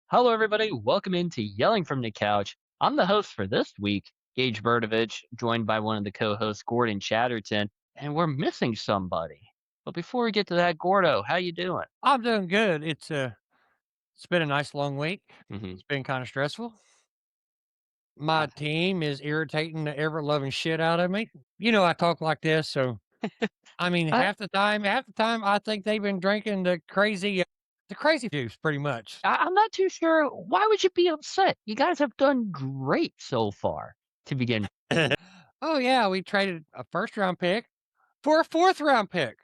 Hello, everybody. Welcome into Yelling from the Couch. I'm the host for this week, Gage, joined by one of the co-hosts, Gordon Chatterton, and we're missing somebody. But before we get to that, Gordo, how you doing? I'm doing good. It's been a nice long week. Hmm. It's been kind of stressful. My team is irritating the ever loving shit out of me. I talk like this, so I mean I, half the time I think they've been drinking the crazy juice pretty much. I'm not too sure. Why would you be upset? You guys have done great so far to begin. Oh yeah, we traded a first round pick for a fourth round pick.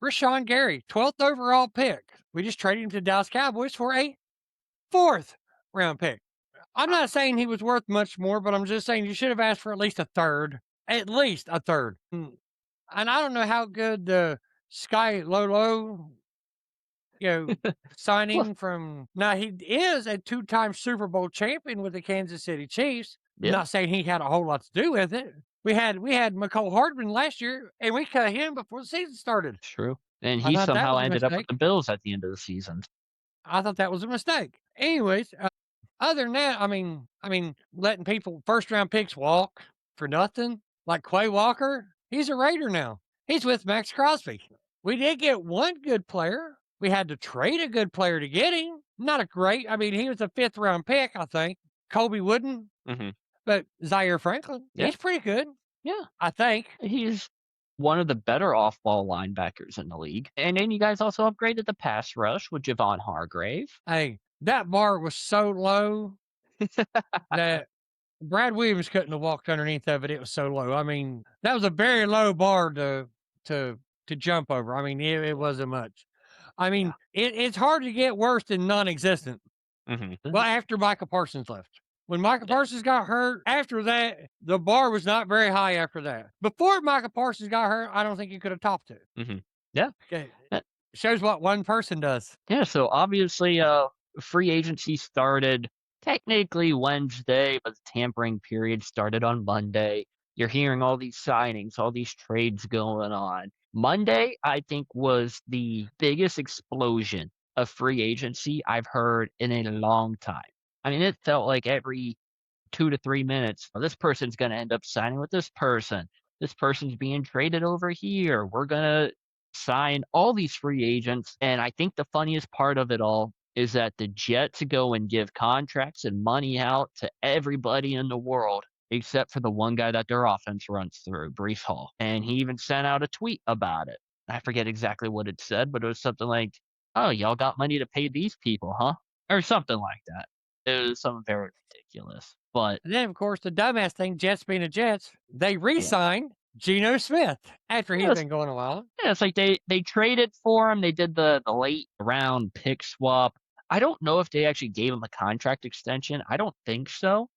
Rashan Gary, 12th overall pick. We just traded him to Dallas Cowboys for a fourth round pick. I'm not saying he was worth much more, but I'm just saying you should have asked for at least a third. At least a third. And I don't know how good the Sky Lolo, you know, Well, signing from now he is a two-time Super Bowl champion with the Kansas City Chiefs. yeah, Not saying he had a whole lot to do with it. We had McCole Hardman last year, and we cut him before the season started. true. And I he thought that somehow was a ended up with mistake. the Bills at the end of the season. I thought that was a mistake. Anyways, other than that, I mean, letting people first round picks walk for nothing, like Quay Walker, he's a Raider now. He's with Maxx Crosby. We did get one good player. We had to trade a good player to get him. Not a great. I mean, he was a fifth round pick, I think. Colby Wooden, Hmm. but Zaire Franklin, Yeah, he's pretty good, yeah. I think. He's one of the better off-ball linebackers in the league. And then you guys also upgraded the pass rush with Javon Hargrave. Hey, that bar was so low that Brad Williams couldn't have walked underneath of it. It was so low. I mean, that was a very low bar to to jump over. I mean, it wasn't much. I Yeah. mean, it's hard to get worse than non-existent. Well, Mhm. after Micah Parsons left. When Micah Parsons got hurt, after that, the bar was not very high after that. Before Micah Parsons got hurt, I don't think you could have topped it. Mhm. Yeah. Okay. Uh, Shows what one person does. yeah, so obviously, free agency started technically Wednesday, but the tampering period started on Monday. You're hearing all these signings, all these trades going on. Monday, I think, was the biggest explosion of free agency I've heard in a long time. I mean, it felt like every 2 to 3 minutes, "Well, this person's gonna end up signing with this person. This person's being traded over here. We're gonna sign all these free agents." And I think the funniest part of it all is that the Jets go and give contracts and money out to everybody in the world except for the one guy that their offense runs through, Breece Hall. And he even sent out a tweet about it. I forget exactly what it said, but it was something like, "Oh, y'all got money to pay these people, huh?" Or something like that. It was something very ridiculous. But And then, of course, the dumbass thing, Jets being the Jets, they yeah, re-signed Geno Smith after yeah, he's been going a while. it's like they traded for him. They did the late round pick swap. I don't know if they actually gave him a contract extension. I don't think so.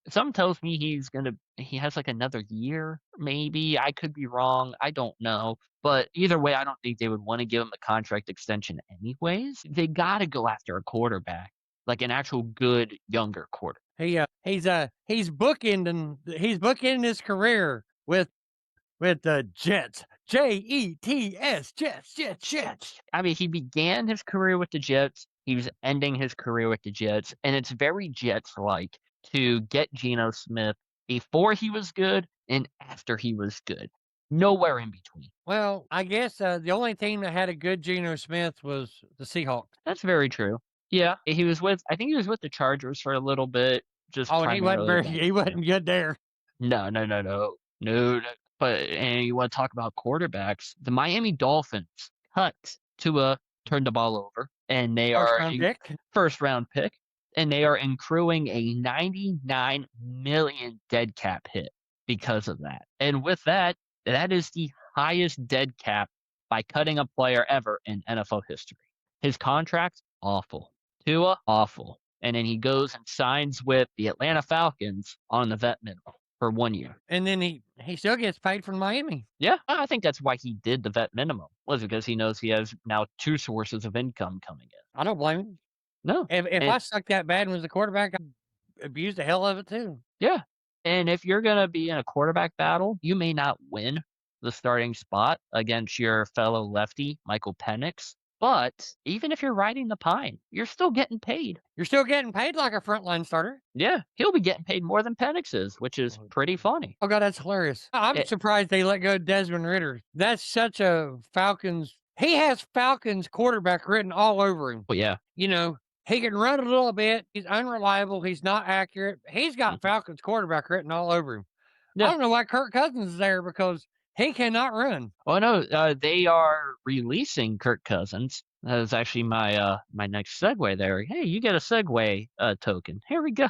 Something tells me he has like another year, maybe. I could be wrong. I don't know. But either way, I don't think they would want to give him a contract extension anyways. They got to go after a quarterback, like an actual good younger quarterback. He's bookending his career with the Jets. Jets, Jets. I mean, he began his career with the Jets. He was ending his career with the Jets, and it's very Jets-like to get Geno Smith before he was good and after he was good. Nowhere in between. Well, I guess the only team that had a good Geno Smith was the Seahawks. That's very true. Yeah, I think he was with the Chargers for a little bit, just Oh, and he wasn't primarily very that he year. wasn't good there. No, no, no, no. No, no. But and you want to talk about quarterbacks, the Miami Dolphins cut Tua, turned the ball over, and they First are round a pick. first round pick, and they are accruing a 99 million dead cap hit because of that. And with that, that is the highest dead cap by cutting a player ever in NFL history. His contract, awful. Tua, awful. And then he goes and signs with the Atlanta Falcons on the vet minimum for 1 year. And then he still gets paid from Miami. Yeah, I think that's why he did the vet minimum, was because he knows he has now two sources of income coming in. I don't blame him. No, If and I sucked that bad and was the quarterback, I'd abuse the hell of it too. yeah, and if you're gonna be in a quarterback battle, you may not win the starting spot against your fellow lefty, Michael Penix, But even if you're riding the pine, you're still getting paid. You're still getting paid like a frontline starter. Yeah, he'll be getting paid more than Penix is, which is pretty funny. Oh god, that's hilarious. I'm It, surprised they let go of Desmond Ritter. That's such a Falcons. He has Falcons quarterback written all over him. well, yeah. You know, he can run a little bit. He's unreliable. He's not accurate. He's got Mhm. Falcons quarterback written all over him. I Yeah. don't know why Kirk Cousins is there because he cannot run. Oh no, they are releasing Kirk Cousins. That is actually my next segue there. Hey, you get a segue token. Here we go.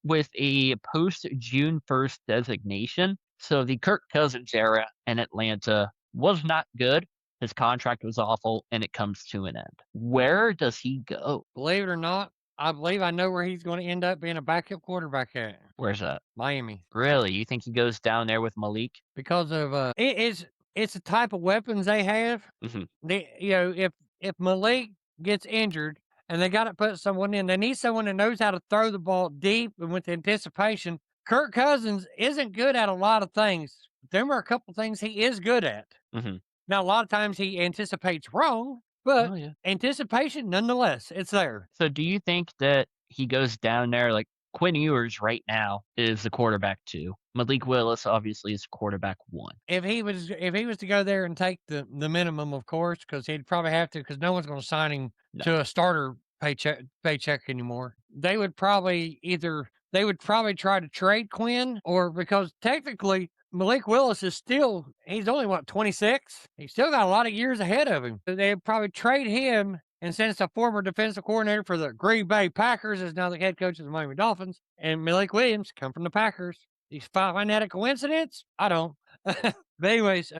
With a post June 1st designation. So the Kirk Cousins era in Atlanta was not good. His contract was awful, and it comes to an end. Where does he go? Believe it or not, I believe I know where he's going to end up being a backup quarterback at Where's that? Miami Really? You think he goes down there with Malik? because of it's the type of weapons they have. Hmm. If Malik gets injured and they got to put someone in, they need someone that knows how to throw the ball deep and with anticipation. Kirk Cousins isn't good at a lot of things. There are a couple things he is good at. Hmm. Now, a lot of times he anticipates wrong, but Oh yeah. anticipation nonetheless, it's there. So do you think that he goes down there like Quinn Ewers right now is the quarterback 2. Malik Willis obviously is quarterback 1. If he was to go there and take the minimum, of course, because he'd probably have to, because no one's going to sign him No. to a starter paycheck anymore. They would probably try to trade Quinn, or because technically Malik Willis he's only what, 26? He's still got a lot of years ahead of him. So they'd probably trade him, and since a former defensive coordinator for the Green Bay Packers is now the head coach of the Miami Dolphins, and Malik Williams come from the Packers. You find that a coincidence? I don't. But anyways,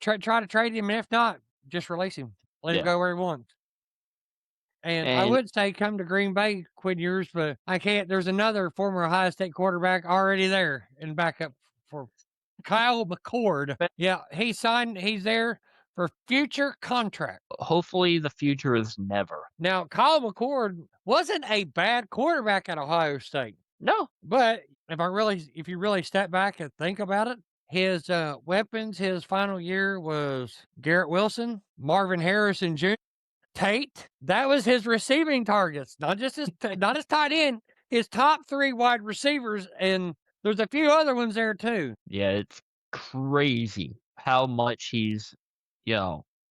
try to trade him, and if not, just release him. Let him Yeah. go where he wants. And I And would say come to Green Bay, quit yours, but I can't. There's another former Ohio State quarterback already there in backup for Kyle McCord. but Yeah, he's there for future contract. hopefully the future is never. Now, Kyle McCord wasn't a bad quarterback at Ohio State. No. But if you really step back and think about it, his weapons his final year was Garrett Wilson, Marvin Harrison Jr., Tate. That was his receiving targets, not just not his tight end, his top 3 wide receivers, and there's a few other ones there too. Yeah, it's crazy how much he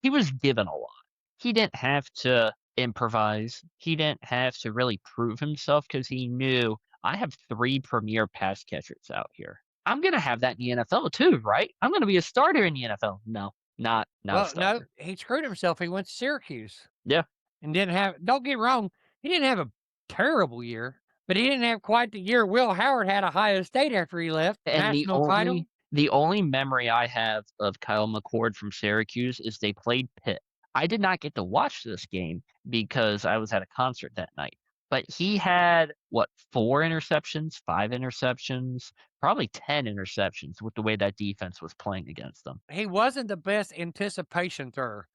was given a lot. He didn't have to improvise. He didn't have to really prove himself because he knew I have 3 premier pass catchers out here. I'm gonna have that in the NFL too, right? I'm gonna be a starter in the NFL. No, not a Well, no, starter. he screwed himself. He went to Syracuse Yeah. and didn't have. Don't get me wrong, he didn't have a terrible year, but he didn't have quite the year Will Howard had Ohio State after he left. And the National title. only memory I have of Kyle McCord from Syracuse is they played Pitt. I did not get to watch this game because I was at a concert that night. But he had what, 4 interceptions, 5 interceptions, probably 10 interceptions with the way that defense was playing against them. He wasn't the best anticipation thrower.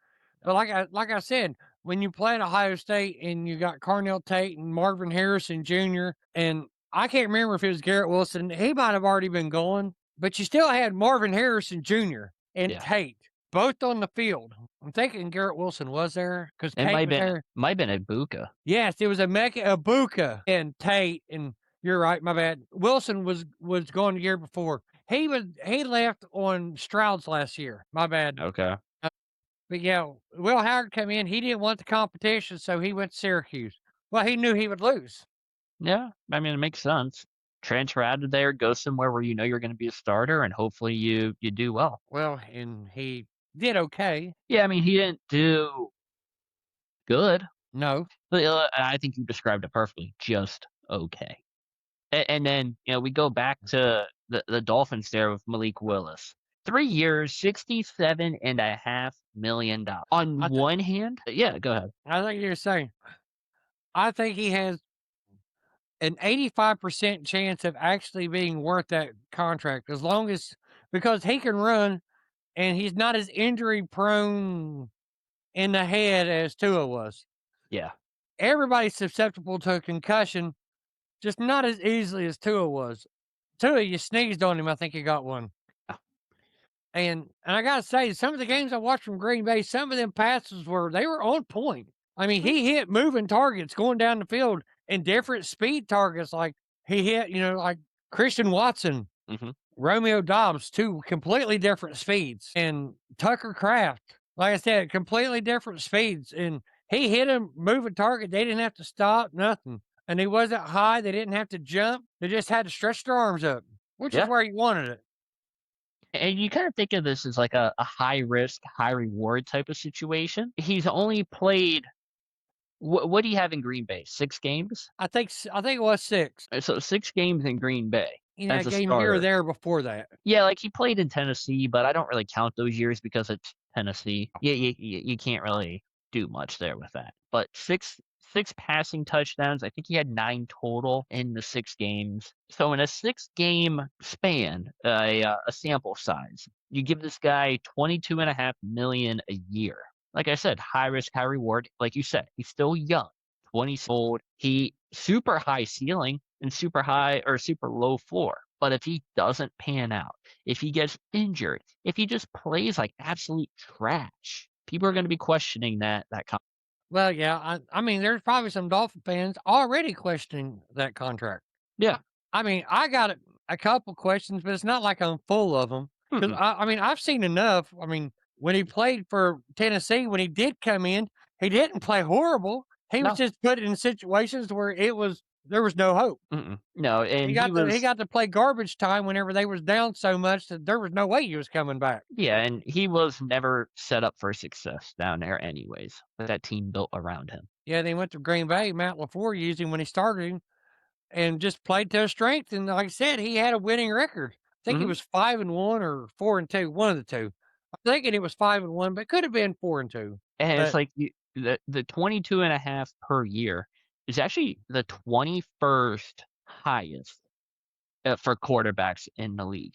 But like I said, when you play at Ohio State and you got Carnell Tate and Marvin Harrison Jr., and I can't remember if it was Garrett Wilson, he might have already been going, but you still had Marvin Harrison Jr. and Yeah. Tate both on the field. I'm thinking Garrett Wilson was there because It Tate might was have there. been Ibuka. Yes, it was a Abuka and Tate, and you're right, my bad. Wilson was going the year before. He left on Stroud's last year. My bad. Okay. But yeah, Will Howard came in. He didn't want the competition, so he went to Syracuse. Well, he knew he would lose. Yeah, I mean, it makes sense. Transfer out of there, go somewhere where you know you're gonna be a starter, and hopefully you do well. Well, and he did okay. Yeah, I mean, he didn't do good. No, But, I think you described it perfectly, just okay. And then, we go back to the Dolphins there with Malik Willis. 3 years, $67.5 million. On I th- one hand yeah, go ahead. I think you're saying. I think he has an 85% chance of actually being worth that contract as long as because he can run and he's not as injury prone in the head as Tua was. Yeah. Everybody's susceptible to a concussion, just not as easily as Tua was. Tua, you sneezed on him, I think you got one. And I gotta say, some of the games I watched from Green Bay, some of them passes they were on point. I mean, he hit moving targets going down the field and different speed targets. Like he hit, like Christian Watson, Mhm. Romeo Dobbs, two completely different speeds, and Tucker Kraft, like I said, completely different speeds. And he hit him moving target. They didn't have to stop, nothing. And he wasn't high. They didn't have to jump. They just had to stretch their arms up, which is Yeah. where you wanted it. And you kind of think of this as like a high risk, high reward type of situation. He's only played what do you have in Green Bay? 6 games? I think it was 6. So 6 games in Green Bay A as a game here or starter. there before that. Yeah, like he played in Tennessee, but I don't really count those years because it's Tennessee. You can't really do much there with that. But 6 passing touchdowns. I think he had 9 total in the 6 games. So in a 6-game span, a sample size, you give this guy 22.5 million a year. Like I said, high risk, high reward. Like you said, he's still young, 20 years old. He super high ceiling and super high or super low floor. But if he doesn't pan out, if he gets injured, if he just plays like absolute trash, people are going to be questioning that. Well, yeah, I mean, there's probably some Dolphin fans already questioning that contract. Yeah. I mean, I got a couple questions, but it's not like I'm full of them. Because Mm-mm. I mean, I've seen enough. I mean, when he played for Tennessee, when he did come in, he didn't play horrible. He was No. just put in situations where there was no hope. Mm-mm. No, and He he got to he was got to play garbage time whenever they was down so much that there was no way he was coming back. yeah, and he was never set up for success down there anyways. With that team built around him. Yeah, then he went to Green Bay. Matt LaFleur used him when he started him and just played to his strength. And like I said, he had a winning record. I think he Hmm. was 5-1 or 4-2, one of the two. I'm thinking it was 5-1, but it could have been 4-2. And it's But like the 22.5 per year is actually the 21st highest for quarterbacks in the league.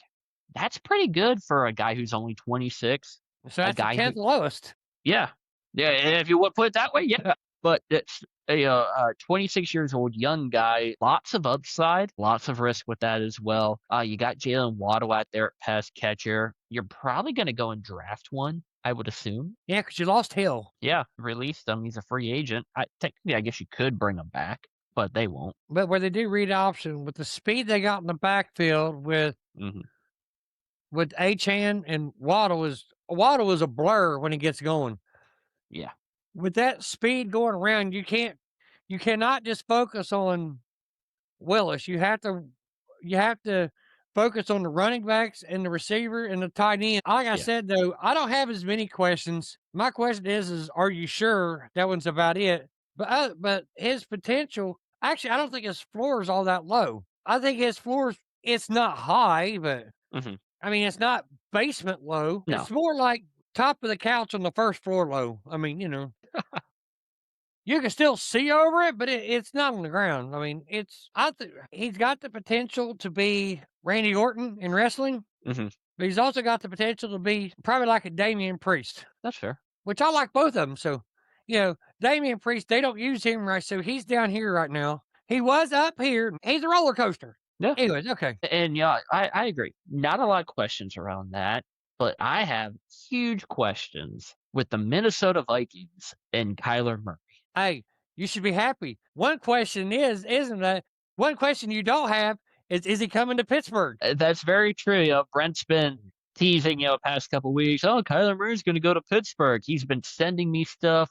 That's pretty good for a guy who's only 26. so A that's the guy who 10th lowest. yeah. Yeah, and if you would put it that way, yeah. But it's a 26 years old young guy, lots of upside, lots of risk with that as well. You got Jalen Waddle out there at pass catcher. You're probably gonna go and draft one, I would assume. Yeah, because you lost Hill. Yeah, released him. He's a free agent. Technically, I guess you could bring him back, but they won't. But where they do read option with the speed they got in the backfield Hmm. with Achan and Waddle is a blur when he gets going. Yeah, With that speed going around, you cannot just focus on Willis. You have to focus on the running backs and the receiver and the tight end. Like I yeah. said though, I don't have as many questions. My question is are you sure that one's about it? But his potential, actually, I don't think his floor is all that low. I think his floor it's not high, but Hmm. I mean it's not basement low. No, It's more like top of the couch on the first floor low. I mean, you can still see over it, but it's not on the ground. I mean, he's got the potential to be Randy Orton in wrestling, hmm but he's also got the potential to be probably like a Damian Priest, that's fair. which I like both of them. So, Damian Priest, they don't use him right. So he's down here right now. He was up here. He's a roller coaster. Yeah. Anyways, okay. And yeah, I agree. Not a lot of questions around that, but I have huge questions with the Minnesota Vikings and Kyler Murray. Hey, you should be happy. One question isn't that one question you don't have is he coming to Pittsburgh? That's very true. Brent's been teasing, past couple weeks. Oh, Kyler Murray's going to go to Pittsburgh. He's been sending me stuff.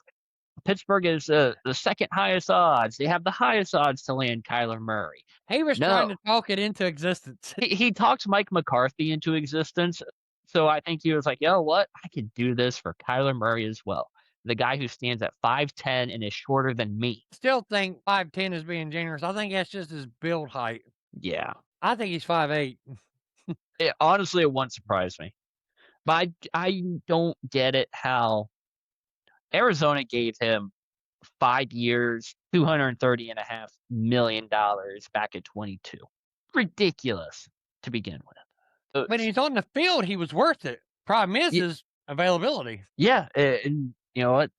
Pittsburgh is the second highest odds. They have the highest odds to land Kyler Murray. He was trying No, to talk it into existence. he talked Mike McCarthy into existence. So I think he was like, yo, what? I could do this for Kyler Murray as well. The guy who stands at 5'10" and is shorter than me. Still think 5'10" is being generous. I think that's just his build height. Yeah. I think he's 5'8". Honestly, it won't surprise me. But I don't get it how Arizona gave him 5 years, $230.5 million back at 22. Ridiculous to begin with. When he's on the field, he was worth it. Problem is Y- his availability. yeah, and you know what?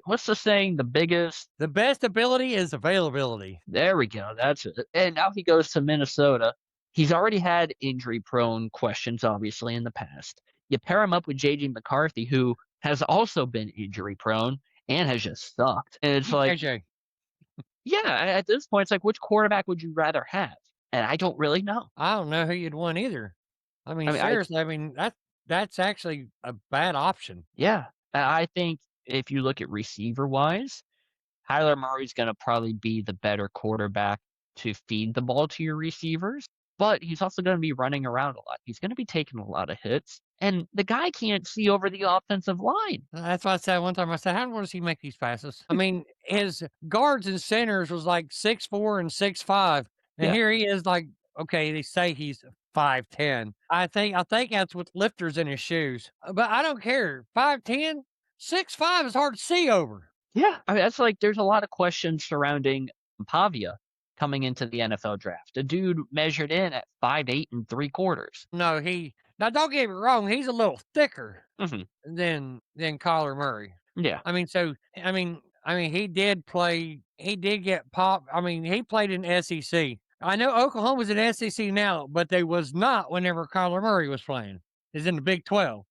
What's the saying? The biggest. The best ability is availability. There we go. That's it. And now he goes to Minnesota. He's already had injury-prone questions, obviously, in the past. You pair him up with J.J. McCarthy, who has also been injury prone and has just sucked. And it's like, JJ. yeah, at this point, it's like, which quarterback would you rather have? And I don't really know. I don't know who you'd want either. I mean, I mean, seriously, I mean, that's actually a bad option. yeah, I think if you look at receiver wise, Kyler Murray's gonna probably be the better quarterback to feed the ball to your receivers, but he's also gonna be running around a lot. He's gonna be taking a lot of hits, and the guy can't see over the offensive line. That's why I said one time, I said, "How does he make these passes?" I mean, his guards and centers was like 6'4" and 6'5", and Yeah, here he is like, okay, they say he's 5'10". I think that's with lifters in his shoes, but I don't care. 5'10", 6'5" is hard to see over. yeah. I mean, that's like there's a lot of questions surrounding Pavia coming into the NFL draft. The dude measured in at 5'8" and 3/4. No, now don't get me wrong, he's a little thicker Mhm. than Kyler Murray. Yeah. I mean, so I mean, he did get popped. I mean, he played in SEC. I know Oklahoma's in SEC now, but they was not whenever Kyler Murray was playing. Is in the Big 12.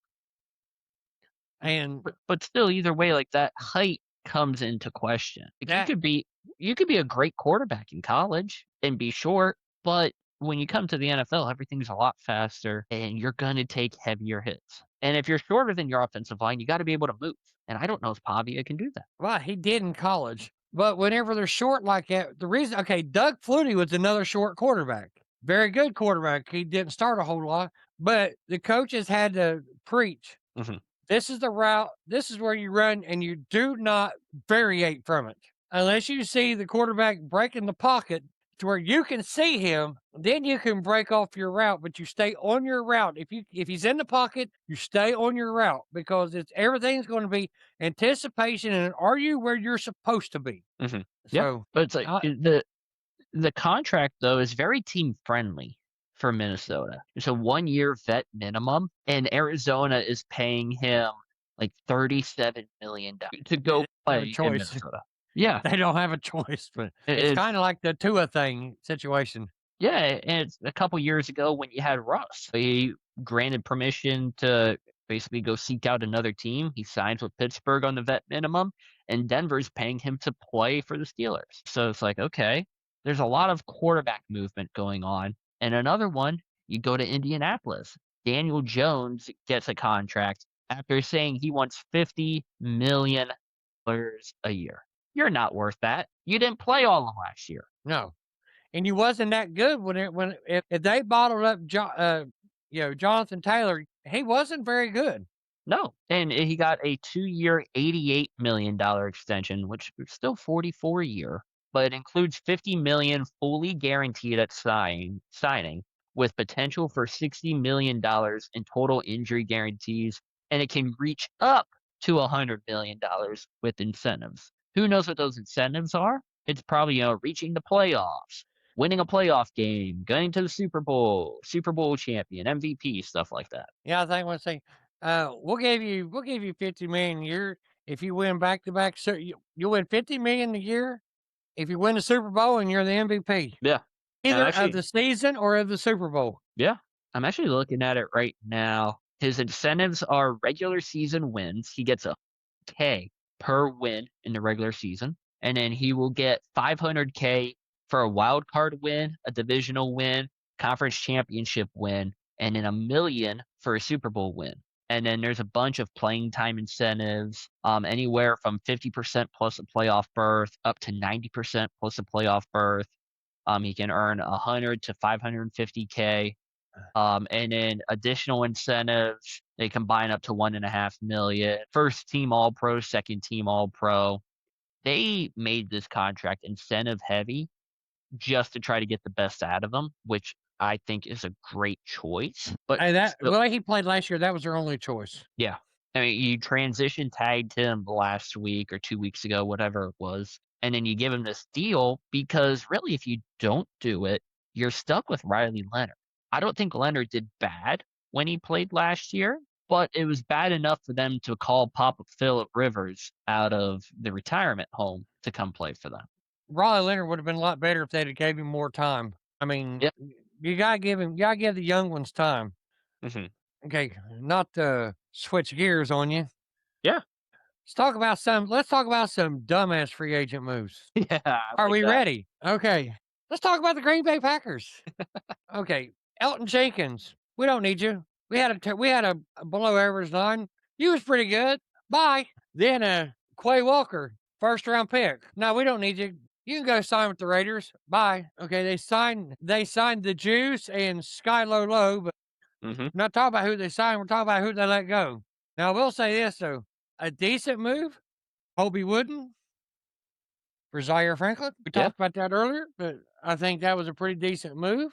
And But still, either way, like, that height comes into question. Like, that you could be a great quarterback in college and be short, but when you come to the NFL, everything's a lot faster and you're gonna take heavier hits. And if you're shorter than your offensive line, you gotta be able to move. And I don't know if Pavia can do that. well, he did in college. But whenever they're short like that, the reason okay, Doug Flutie was another short quarterback. Very good quarterback. He didn't start a whole lot, but the coaches had to preach. Mhm. This is the route. This is where you run, and you do not variate from it. Unless you see the quarterback breaking the pocket to where you can see him, then you can break off your route, but you stay on your route. If he's in the pocket, you stay on your route because it's everything's going to be anticipation and are you where you're supposed to be? Mhm. Yeah, So but it's like I, the contract, though, is very team friendly for Minnesota. It's a one-year vet minimum, and Arizona is paying him, like, $37 million to they go don't have a play in choice. Minnesota. Yeah, They don't have a choice, but it's it's kind of like the Tua thing situation. yeah, and it's a couple years ago when you had Russ. He granted permission to basically go seek out another team. He signs with Pittsburgh on the vet minimum, and Denver's paying him to play for the Steelers. So it's like, okay, there's a lot of quarterback movement going on. And another one, you go to Indianapolis. Daniel Jones gets a contract after saying he wants $50 million a year. You're not worth that. You didn't play all of last year. No. And you wasn't that good when if they bottled up Jonathan Taylor, he wasn't very good. No, and he got a 2-year, $88 million extension, which is still 44 a year, but it includes 50 million fully guaranteed at signing, with potential for $60 million in total injury guarantees, and it can reach up to $100 million with incentives. Who knows what those incentives are? It's probably, reaching the playoffs, winning a playoff game, going to the Super Bowl champion, MVP, stuff like that. Yeah, I think I say, we'll give you 50 million a year if you win back to back. So you win 50 million a year if you win the Super Bowl and you're the MVP, Yeah. And either of actually, the season or of the Super Bowl. yeah, I'm actually looking at it right now. His incentives are regular season wins. He gets a K per win in the regular season, and then he will get 500K for a wild card win, a divisional win, conference championship win, and then 1 million for a Super Bowl win. And then there's a bunch of playing time incentives, anywhere from 50% plus a playoff berth up to 90% plus a playoff berth. He can earn 100 to 550K. And then additional incentives, they combine up to 1.5 million. First team All Pro, second team All Pro. They made this contract incentive heavy just to try to get the best out of him, which I think is a great choice. But Hey, that the still, way he played last year, that was their only choice. yeah. I mean, you transition tagged him last week or 2 weeks ago, whatever it was, and then you give him this deal because really, if you don't do it, you're stuck with Riley Leonard. I don't think Leonard did bad when he played last year, but it was bad enough for them to call Papa Philip Rivers out of the retirement home to come play for them. Raleigh Leonard would have been a lot better if they'd have gave him more time. I mean, Yeah. you gotta give the young ones time. Mhm. Okay, not to switch gears on you. Yeah. Let's talk about some dumbass free agent moves. Yeah, I Are like we that. ready? Okay. Let's talk about the Green Bay Packers. Okay. Elton Jenkins. We don't need you. We had a below average line. You was pretty good. Bye. Then Quay Walker, first round pick. No, we don't need you. You can go sign with the Raiders. Bye. Okay, they signed the Juice and Sky Low Low, but Mhm. we're not talking about who they signed, we're talking about who they let go. Now I will say this though. A decent move, Hobie Wooden for Zaire Franklin. We Yeah. talked about that earlier, but I think that was a pretty decent move.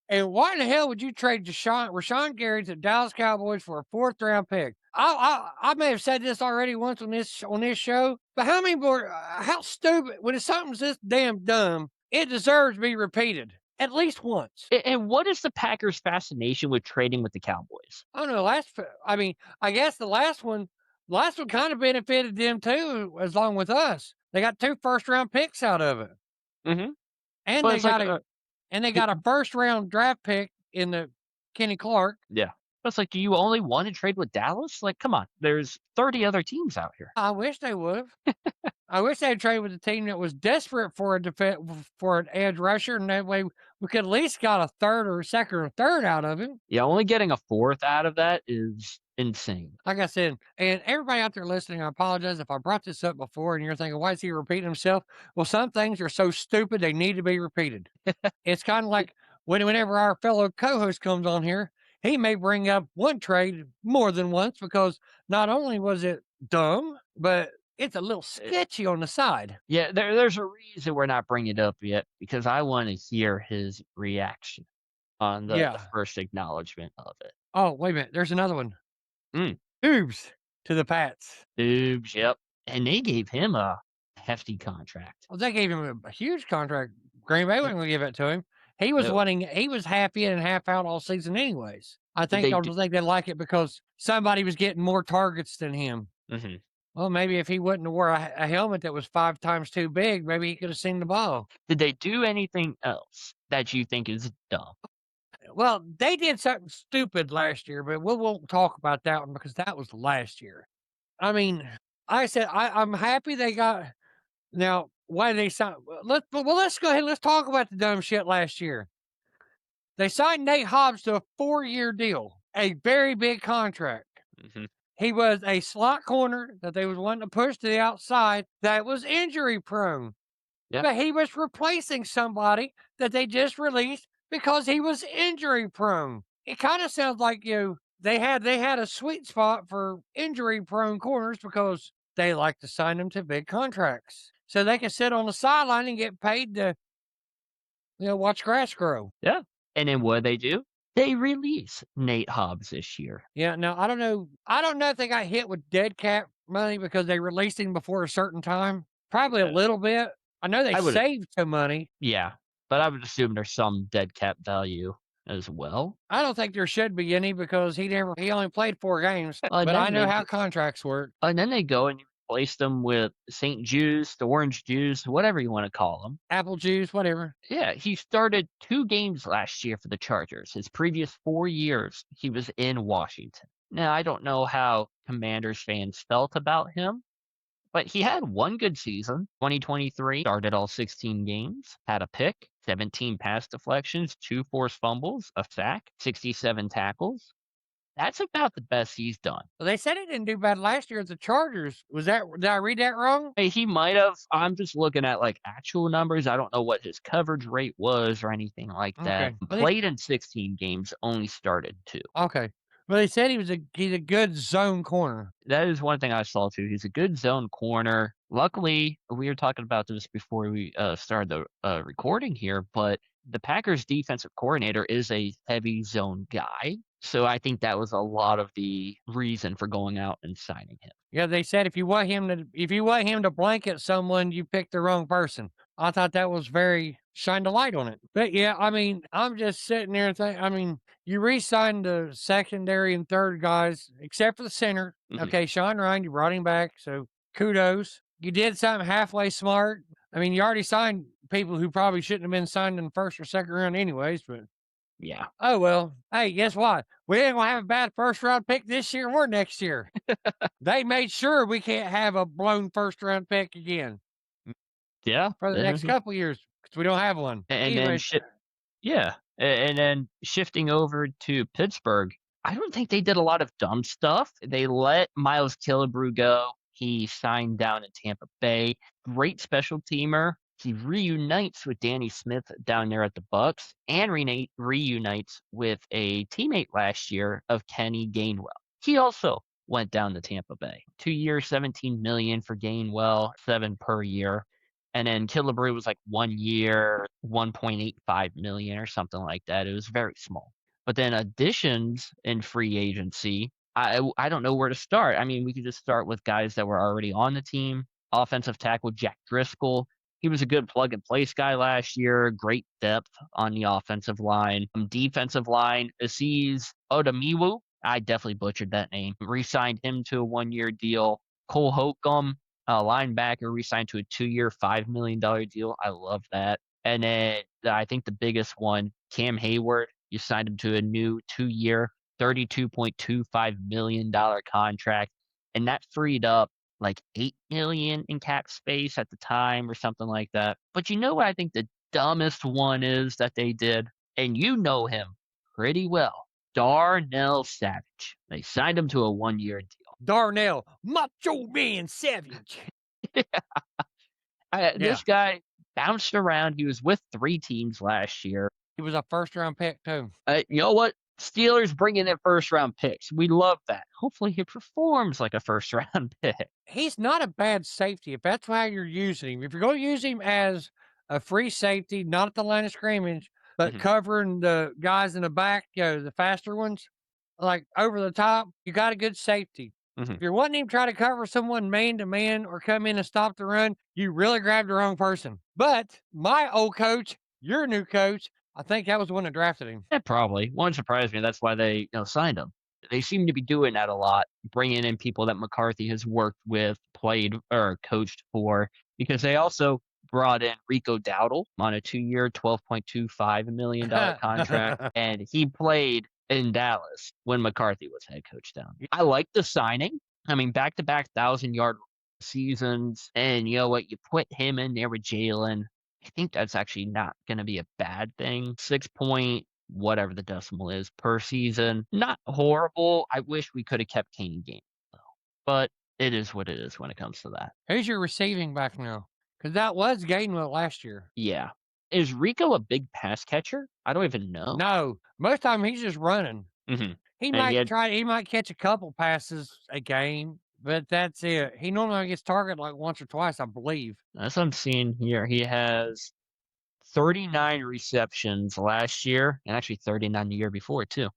And why in the hell would you trade Rashan Gary to Dallas Cowboys for a fourth round pick? I may have said this already once on this show, but how many more? How stupid when it's something's this damn dumb, it deserves to be repeated at least once. And what is the Packers' fascination with trading with the Cowboys? I don't know. I mean, I guess last one kind of benefited them too, as long with us. They got 2 first round picks out of it, Mhm. and But they it's like, got a first round draft pick in the Kenny Clark. yeah. It's like, do you only want to trade with Dallas? Like, come on, there's 30 other teams out here. I wish they would have. I wish they'd trade with a team that was desperate for for an edge rusher, and that way we could at least got a third or second or third out of him. Yeah, only getting a fourth out of that is insane. Like I said, and everybody out there listening, I apologize if I brought this up before and you're thinking, why is he repeating himself? Well, some things are so stupid they need to be repeated. It's kind of like whenever our fellow co-host comes on here, he may bring up one trade more than once because not only was it dumb, but it's a little Eh, sketchy on the side. yeah, there's a reason we're not bringing it up yet because I want to hear his reaction on the Yeah. first acknowledgement of it. Oh, wait a minute. There's another one. Mm, Tubes to the Pats. Dubes, yep. And they gave him a hefty contract. Well, they gave him a huge contract. Green Bay Yeah, wasn't gonna give it to him. no. He was half in and half out all season anyways. Did they I do? don't think they like it because somebody was getting more targets than him. Mhm. Well, maybe if he wouldn't have wore a helmet that was 5 times too big, maybe he could have seen the ball. Did they do anything else that you think is dumb? Well, they did something stupid last year, but we won't talk about that one because that was last year. I mean, I said I'm happy they got now. Why did they sign? Let's go ahead. And let's talk about the dumb shit last year. They signed Nate Hobbs to a 4-year deal, a very big contract. Mhm. He was a slot corner that they was wanting to push to the outside that was injury prone. Yeah. But he was replacing somebody that they just released because he was injury prone. It kind of sounds like they had a sweet spot for injury prone corners because they like to sign them to big contracts. So they can sit on the sideline and get paid to, watch grass grow. Yeah. And then what they do? They release Nate Hobbs this year. Yeah, now I don't know. I don't know if they got hit with dead cap money because they released him before a certain time. Probably a Uh, little bit. I know they I would, saved some money. yeah, but I would assume there's some dead cap value as well. I don't think there should be any because he only played 4 games. But I Then know they how go, contracts work. and then they go and you replace them with St. Juice, the orange juice, whatever you want to call them. Apple juice, whatever. Yeah, he started 2 games last year for the Chargers. His previous 4 years, he was in Washington. Now, I don't know how Commanders fans felt about him, but he had one good season. 2023, started all 16 games, had a pick, 17 pass deflections, 2 forced fumbles, a sack, 67 tackles. That's about the best he's done. Well, they said he didn't do bad last year at the Chargers. Did I read that wrong? Hey, he might have. I'm just looking at like actual numbers. I don't know what his coverage rate was or anything like that. Okay. Played in 16 games, only started 2. Okay. Well, they said he's a good zone corner. That is one thing I saw too. He's a good zone corner. Luckily, we were talking about this before we started the recording here, but the Packers defensive coordinator is a heavy zone guy. So I think that was a lot of the reason for going out and signing him. Yeah, they said if you want him to blanket someone, you picked the wrong person. I thought that was very shined a light on it. But yeah, I mean, I'm just sitting there and thinking, I mean, you re-signed the secondary and third guys, except for the center. Mhm. Okay, Sean Ryan, you brought him back, so kudos. You did something halfway smart. I mean, you already signed people who probably shouldn't have been signed in the first or second round anyways, but Yeah. Oh, well, hey, guess what? We ain't gonna have a bad first round pick this year or next year. They made sure we can't have a blown first round pick again Mm, yeah. for the next couple years because we don't have one. And then Even shi Yeah, and then shifting over to Pittsburgh, I don't think they did a lot of dumb stuff. They let Miles Killebrew go. He signed down in Tampa Bay. Great special teamer. He reunites with Danny Smith down there at the Bucks and reunites with a teammate last year of Kenny Gainwell. He also went down to Tampa Bay. 2 years, 17 million for Gainwell, 7 per year. And then Killebrew was like 1 year, 1.85 million or something like that. It was very small. But then additions in free agency, I don't know where to start. I mean, we could just start with guys that were already on the team. Offensive tackle Jack Driscoll. He was a good plug and place guy last year. Great depth on the offensive line. Defensive line, Aziz Odamiwu. I definitely butchered that name. Re-signed him to a 1 year deal. Cole Holcomb, linebacker, re-signed to a 2 year, $5 million deal. I love that. And then I think the biggest one, Cam Hayward, you signed him to a new 2 year, $32.25 million contract. And that freed up like 8 million in cap space at the time or something like that. But you know what I think the dumbest one is that they did? And you know him pretty well. Darnell Savage. They signed him to a 1 year deal. Darnell, Macho Man Savage. Yeah, This guy bounced around. He was with 3 teams last year. he was a first round pick too. You know what? Steelers bringing in first round picks. We love that. Hopefully he performs like a first round pick. He's not a bad safety if that's how you're using him. If you're going to use him as a free safety, not at the line of scrimmage, but Mhm, covering the guys in the back, the faster ones, like over the top, you got a good safety. mhm. If you're wanting him to try to cover someone man to man or come in and stop the run, you really grabbed the wrong person. But my old coach, your new coach, I think that was the one that drafted him. Yeah, probably. Won't surprise me. That's why they signed him. They seem to be doing that a lot, bringing in people that McCarthy has worked with, played or coached for, because they also brought in Rico Dowdle on a 2 year, $12.25 million contract, and he played in Dallas when McCarthy was head coach down. I like the signing. I mean, back-to-back 1,000-yard seasons, and you know what? You put him in there with Jalen. I think that's actually not gonna be a bad thing. 6 point whatever the decimal is per season. Not horrible. I wish we coulda kept Kane Game though, but it is what it is when it comes to that. Who's your receiving back now? Because that was Gainwell last year. Yeah. Is Rico a big pass catcher? I don't even know. No, most time he's just running. Mhm. He And might try. He might catch a couple passes a game, but that's it. He normally gets targeted like once or twice, I believe. as I'm seeing here, he has 39 receptions last year and actually 39 the year before too.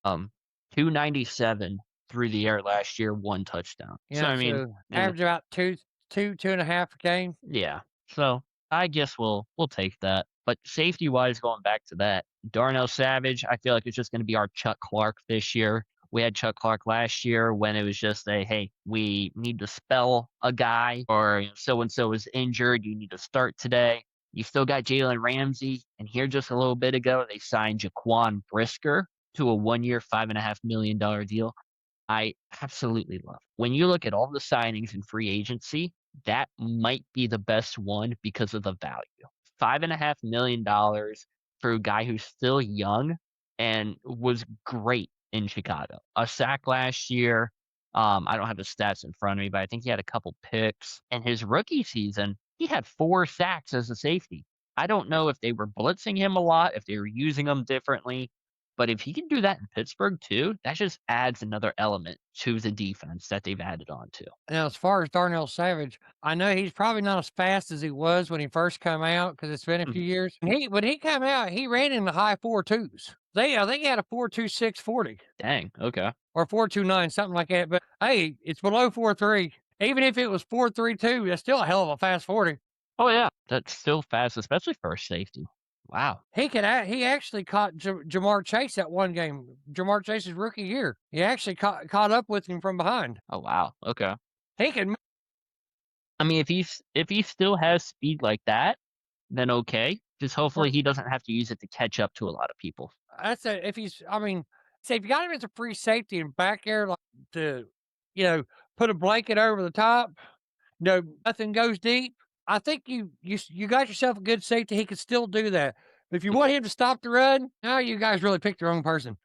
Um, 297 through the air last year, 1 touchdown. So, Yeah, I mean, so average about two and a half a game. yeah. So, I guess we'll take that. But safety-wise, going back to that, Darnell Savage, I feel like it's just gonna be our Chuck Clark this year. We had Chuck Clark last year when it was just a, "Hey, we need to spell a guy," or "So and so is injured, you need to start today." You still got Jalen Ramsey, and here just a little bit ago, they signed Jaquan Brisker to a 1 year, $5.5 million deal. I absolutely love. When you look at all the signings in free agency, that might be the best one because of the value. $5.5 million for a guy who's still young and was great in Chicago. A sack last year. I don't have the stats in front of me, but I think he had a couple picks. And his rookie season, he had 4 sacks as a safety. I don't know if they were blitzing him a lot, if they were using him differently, but if he can do that in Pittsburgh too, that just adds another element to the defense that they've added on to. Now, as far as Darnell Savage, I know he's probably not as fast as he was when he first come out because it's been a few Mhm. years. When he came out, he ran in the high 4.2s. I think he had a 4.2640 Dang, okay. or 4.29, something like that. But hey, it's below 4.3. Even if it was 4.32, that's still a hell of a fast 40. Oh, yeah. That's still fast, especially for a safety. Wow. He actually caught Jamar Chase that one game. Jamar Chase's rookie year. He actually caught up with him from behind. Oh, wow. Okay. He can I mean, if he still has speed like that, then okay. Just hopefully he doesn't have to use it to catch up to a lot of people. That's a if he's I mean, say if you got him as a free safety and back there like to, put a blanket over the top, nothing goes deep. I think you got yourself a good safety. He could still do that. But if you want him to stop the run, now you guys really picked the wrong person.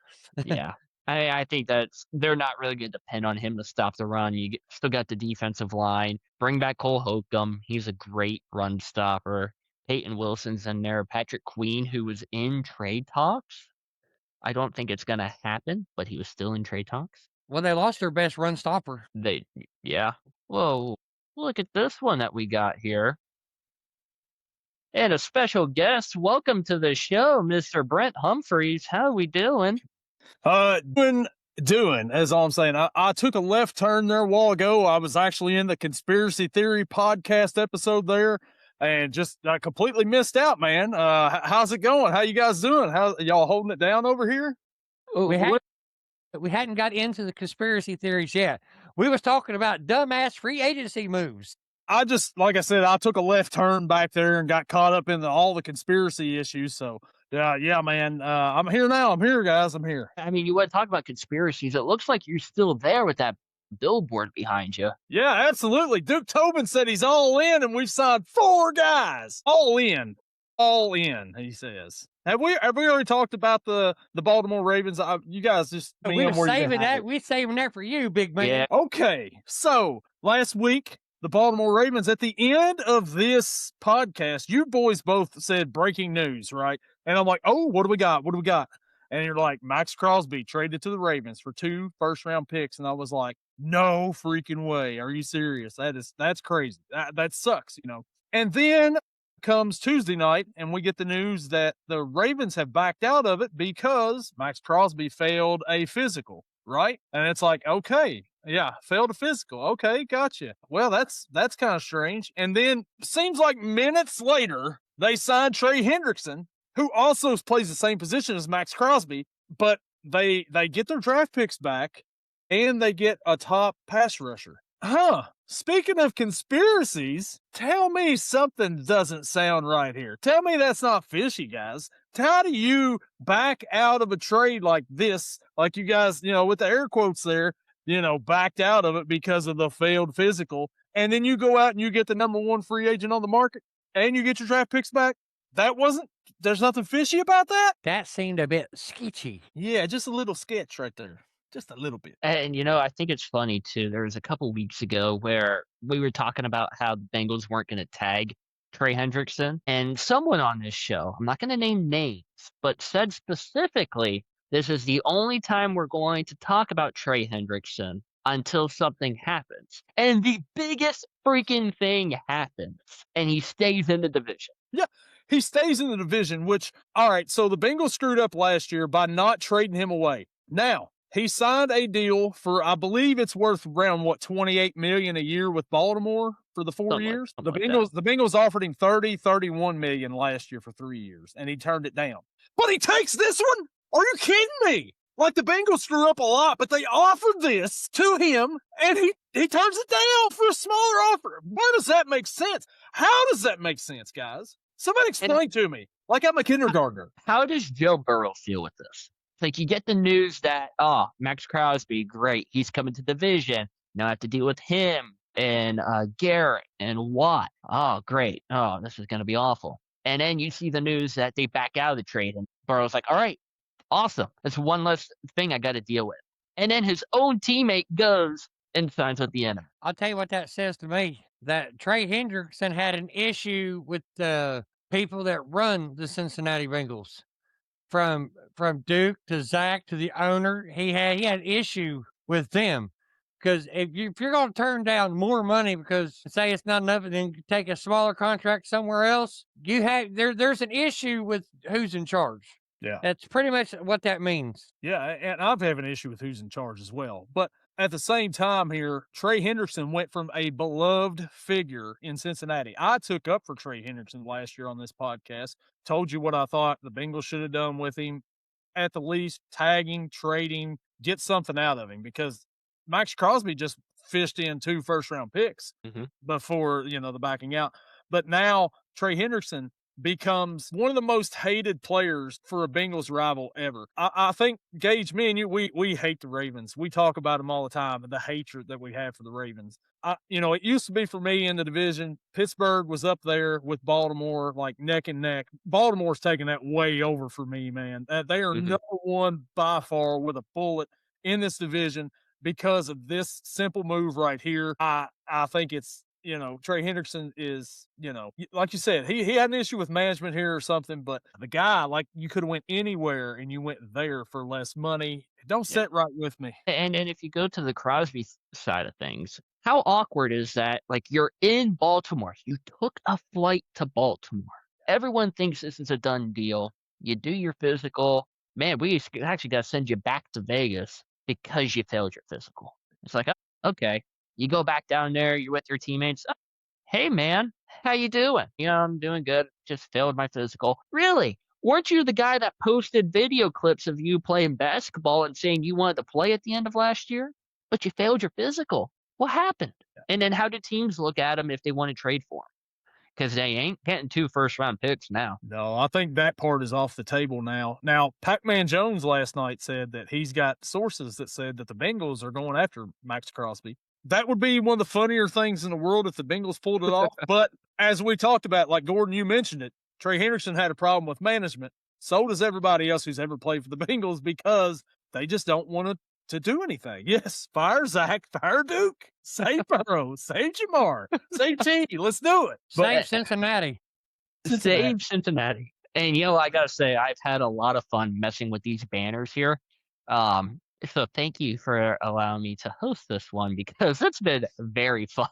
Yeah. I think they're not really gonna depend on him to stop the run. Still got the defensive line. Bring back Cole Holcomb. He's a great run stopper. Peyton Wilson's in there. Patrick Queen, who was in trade talks. I don't think it's gonna happen, but he was still in trade talks. Well, they lost their best run stopper. Yeah. Whoa. Look at this one that we got here. And a special guest. Welcome to the show, Mr. Brent Humphreys. How are we doing? Doing, as all I'm saying. I took a left turn there a while ago. I was actually in the conspiracy theory podcast episode there and just completely missed out, man. How's it going? How you guys doing? How y'all holding it down over here? We hadn't got into the conspiracy theories yet. We was talking about dumbass free agency moves. Like I said, I took a left turn back there and got caught up in all the conspiracy issues. So yeah, man. I'm here now. I'm here, guys. I'm here. I mean, you want to talk about conspiracies. It looks like you're still there with that billboard behind you. Yeah, absolutely. Duke Tobin said he's all in, and we've signed 4 guys. All in. All in, he says. Have we already talked about the Baltimore Ravens? You guys just we're saving that. We're saving that for you, big man. Yeah. Okay. So last week, the Baltimore Ravens, at the end of this podcast, you boys both said breaking news, right? And I'm like, oh, what do we got? What do we got? And you're like, Maxx Crosby traded to the Ravens for 2 first-round picks. And I was like, no freaking way. Are you serious? That's crazy. That sucks, And then comes Tuesday night, and we get the news that the Ravens have backed out of it because Maxx Crosby failed a physical, right? And it's like, okay, yeah, failed a physical. Okay, gotcha. Well, that's kind of strange. And then seems like minutes later, they signed Trey Hendrickson, who also plays the same position as Maxx Crosby, but they get their draft picks back and they get a top pass rusher. Speaking of conspiracies, tell me something doesn't sound right here. Tell me that's not fishy, guys. How do you back out of a trade like this, like you guys, with the air quotes there, backed out of it because of the failed physical, and then you go out and you get the number 1 free agent on the market and you get your draft picks back? There's nothing fishy about that? That seemed a bit sketchy. Yeah, just a little sketch right there. Just a little bit. And, I think it's funny, too. There was a couple weeks ago where we were talking about how the Bengals weren't going to tag Trey Hendrickson. And someone on this show, I'm not going to name names, but said specifically, this is the only time we're going to talk about Trey Hendrickson until something happens. And the biggest freaking thing happens, and he stays in the division. Yeah, he stays in the division, which, all right, so the Bengals screwed up last year by not trading him away. Now, he signed a deal for, I believe it's worth around, $28 million a year with Baltimore for the 4 years. The Bengals offered him $31 million last year for 3 years, and he turned it down. But he takes this one? Are you kidding me? Like, the Bengals screw up a lot, but they offered this to him, and he turns it down for a smaller offer. Where does that make sense? How does that make sense, guys? Somebody explain to me. Like I'm a kindergartner. How does Joe Burrow feel with this? Like, you get the news that, Maxx Crosby, great, he's coming to division. Now I have to deal with him and Garrett and Watt. Oh, great. Oh, this is going to be awful. And then you see the news that they back out of the trade, and Burrow's like, all right, awesome. That's one less thing I got to deal with. And then his own teammate goes and signs with the enemy. I'll tell you what that says to me, that Trey Hendrickson had an issue with the people that run the Cincinnati Bengals. From Duke to Zach to the owner, he had an issue with them. Because if you're going to turn down more money because say it's not enough, and then take a smaller contract somewhere else, there's an issue with who's in charge. Yeah, that's pretty much what that means. Yeah, and I've had an issue with who's in charge as well. But at the same time here, Trey Hendrickson went from a beloved figure in Cincinnati. I took up for Trey Hendrickson last year on this podcast, told you what I thought the Bengals should have done with him. At the least, tag him, trade him, get something out of him, because Maxx Crosby just fished in 2 first-round picks before, the backing out. But now Trey Hendrickson, becomes one of the most hated players for a Bengals rival ever. I think, Gage, me and you, we hate the Ravens. We talk about them all the time and the hatred that we have for the Ravens. It used to be for me in the division. Pittsburgh was up there with Baltimore, like neck and neck. Baltimore's taking that way over for me, man. They are number one by far with a bullet in this division because of this simple move right here. I think it's, Trey Hendrickson is, like you said, he had an issue with management here or something, but the guy, like, you could have went anywhere and you went there for less money. It don't sit right with me. And if you go to the Crosby side of things, how awkward is that? Like, you're in Baltimore. You took a flight to Baltimore. Everyone thinks this is a done deal. You do your physical. Man, we actually got to send you back to Vegas because you failed your physical. It's like, oh, okay. You go back down there, you're with your teammates. Oh, hey, man, how you doing? I'm doing good. Just failed my physical. Really? Weren't you the guy that posted video clips of you playing basketball and saying you wanted to play at the end of last year, but you failed your physical? What happened? And then how do teams look at him if they want to trade for him? Because they ain't getting 2 first-round picks now. No, I think that part is off the table now. Now, Pac-Man Jones last night said that he's got sources that said that the Bengals are going after Maxx Crosby. That would be one of the funnier things in the world if the Bengals pulled it off. But as we talked about, like Gordon, you mentioned it, Trey Hendrickson had a problem with management. So does everybody else who's ever played for the Bengals because they just don't want to do anything. Yes, fire Zach, fire Duke, save Burrow, save Jamar, save T. Let's do it. Save Cincinnati. Save Cincinnati. And, I got to say, I've had a lot of fun messing with these banners here. So thank you for allowing me to host this one because it's been very fun.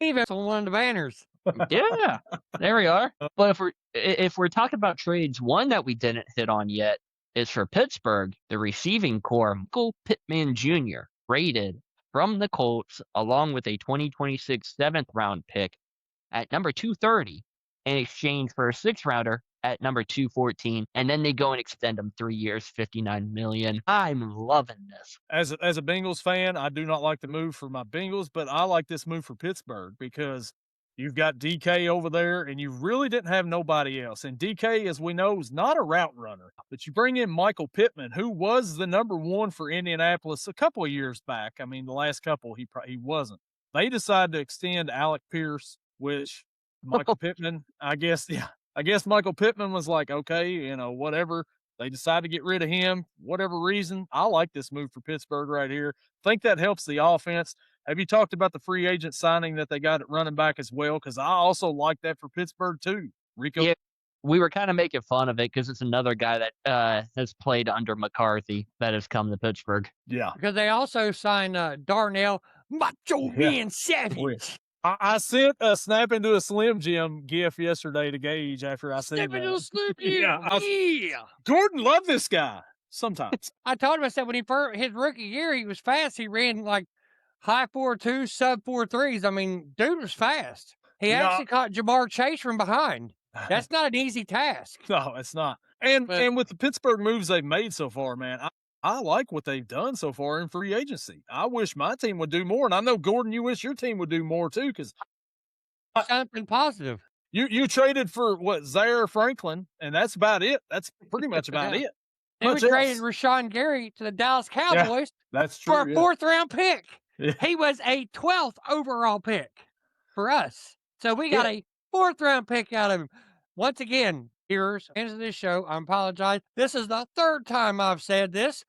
Even on one of the banners. Yeah, there we are. But if we're talking about trades, one that we didn't hit on yet is for Pittsburgh, the receiving core, Michael Pittman Jr., rated from the Colts along with a 2026 7th-round pick at number 230 in exchange for a 6th-rounder at number 214, and then they go and extend him 3 years, $59 million. I'm loving this. As a Bengals fan, I do not like the move for my Bengals, but I like this move for Pittsburgh because you've got DK over there, and you really didn't have nobody else. And DK, as we know, is not a route runner. But you bring in Michael Pittman, who was the number 1 for Indianapolis a couple of years back. I mean, the last couple, he wasn't. They decided to extend Alec Pierce, which Michael Pittman, I guess Michael Pittman was like, okay, whatever. They decided to get rid of him, whatever reason. I like this move for Pittsburgh right here. Think that helps the offense. Have you talked about the free agent signing that they got at running back as well? Because I also like that for Pittsburgh too. Rico? Yeah, we were kind of making fun of it because it's another guy that has played under McCarthy that has come to Pittsburgh. Yeah. Because they also signed Darnell Macho Man Savage. I sent a Snap into a Slim Jim gif yesterday to Gage after I said that. Snap into a Slim Jim. Yeah. Gordon loved this guy sometimes. I told him, I said, when his rookie year, he was fast. He ran like high 4.2, sub 4.3s. I mean, dude was fast. He actually caught Jamar Chase from behind. That's not an easy task. No, it's not. And with the Pittsburgh moves they've made so far, man, I like what they've done so far in free agency. I wish my team would do more. And I know, Gordon, you wish your team would do more too, because something positive. You traded for Zaire Franklin, and that's about it. That's pretty much about it. And we traded Rashan Gary to the Dallas Cowboys that's true, for a 4th-round pick. Yeah. He was a 12th overall pick for us. So we got a 4th-round pick out of him. Once again, viewers, fans of this show, I apologize. This is the 3rd time I've said this.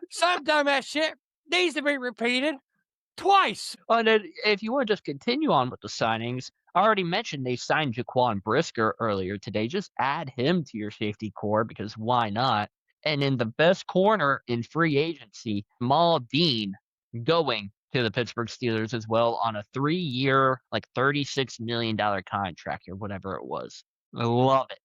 Sometime that shit needs to be repeated twice. And then if you want to just continue on with the signings, I already mentioned they signed Jaquan Brisker earlier today. Just add him to your safety core because why not? And in the best corner in free agency, Jamal going to the Pittsburgh Steelers as well on a 3-year, like $36 million contract or whatever it was. I love it.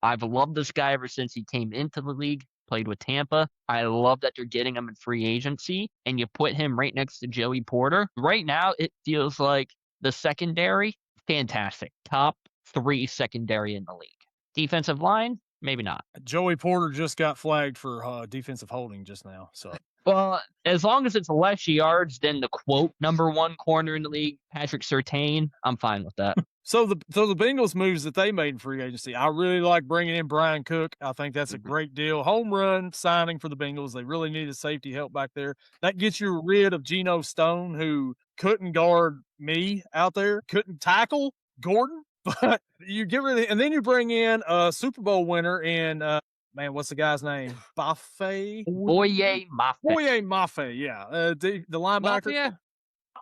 I've loved this guy ever since he came into the league. Played with Tampa. I love that you're getting him in free agency and you put him right next to Joey Porter. Right now, it feels like the secondary, fantastic. Top 3 secondary in the league. Defensive line, Maybe not. Joey Porter just got flagged for defensive holding just now. So Well, as long as it's less yards than the quote #1 corner in the league, Patrick Surtain, I'm fine with that. So the Bengals moves that they made in free agency, I really like bringing in Brian Cook. I think that's a great deal. Home run signing for the Bengals. They really needed safety help back there. That gets you rid of Geno Stone, who couldn't guard me out there, couldn't tackle Gordon. But you get rid of, and then you bring in a Super Bowl winner in man, what's the guy's name? Boye Boye Mafe, yeah, the linebacker. Mafia?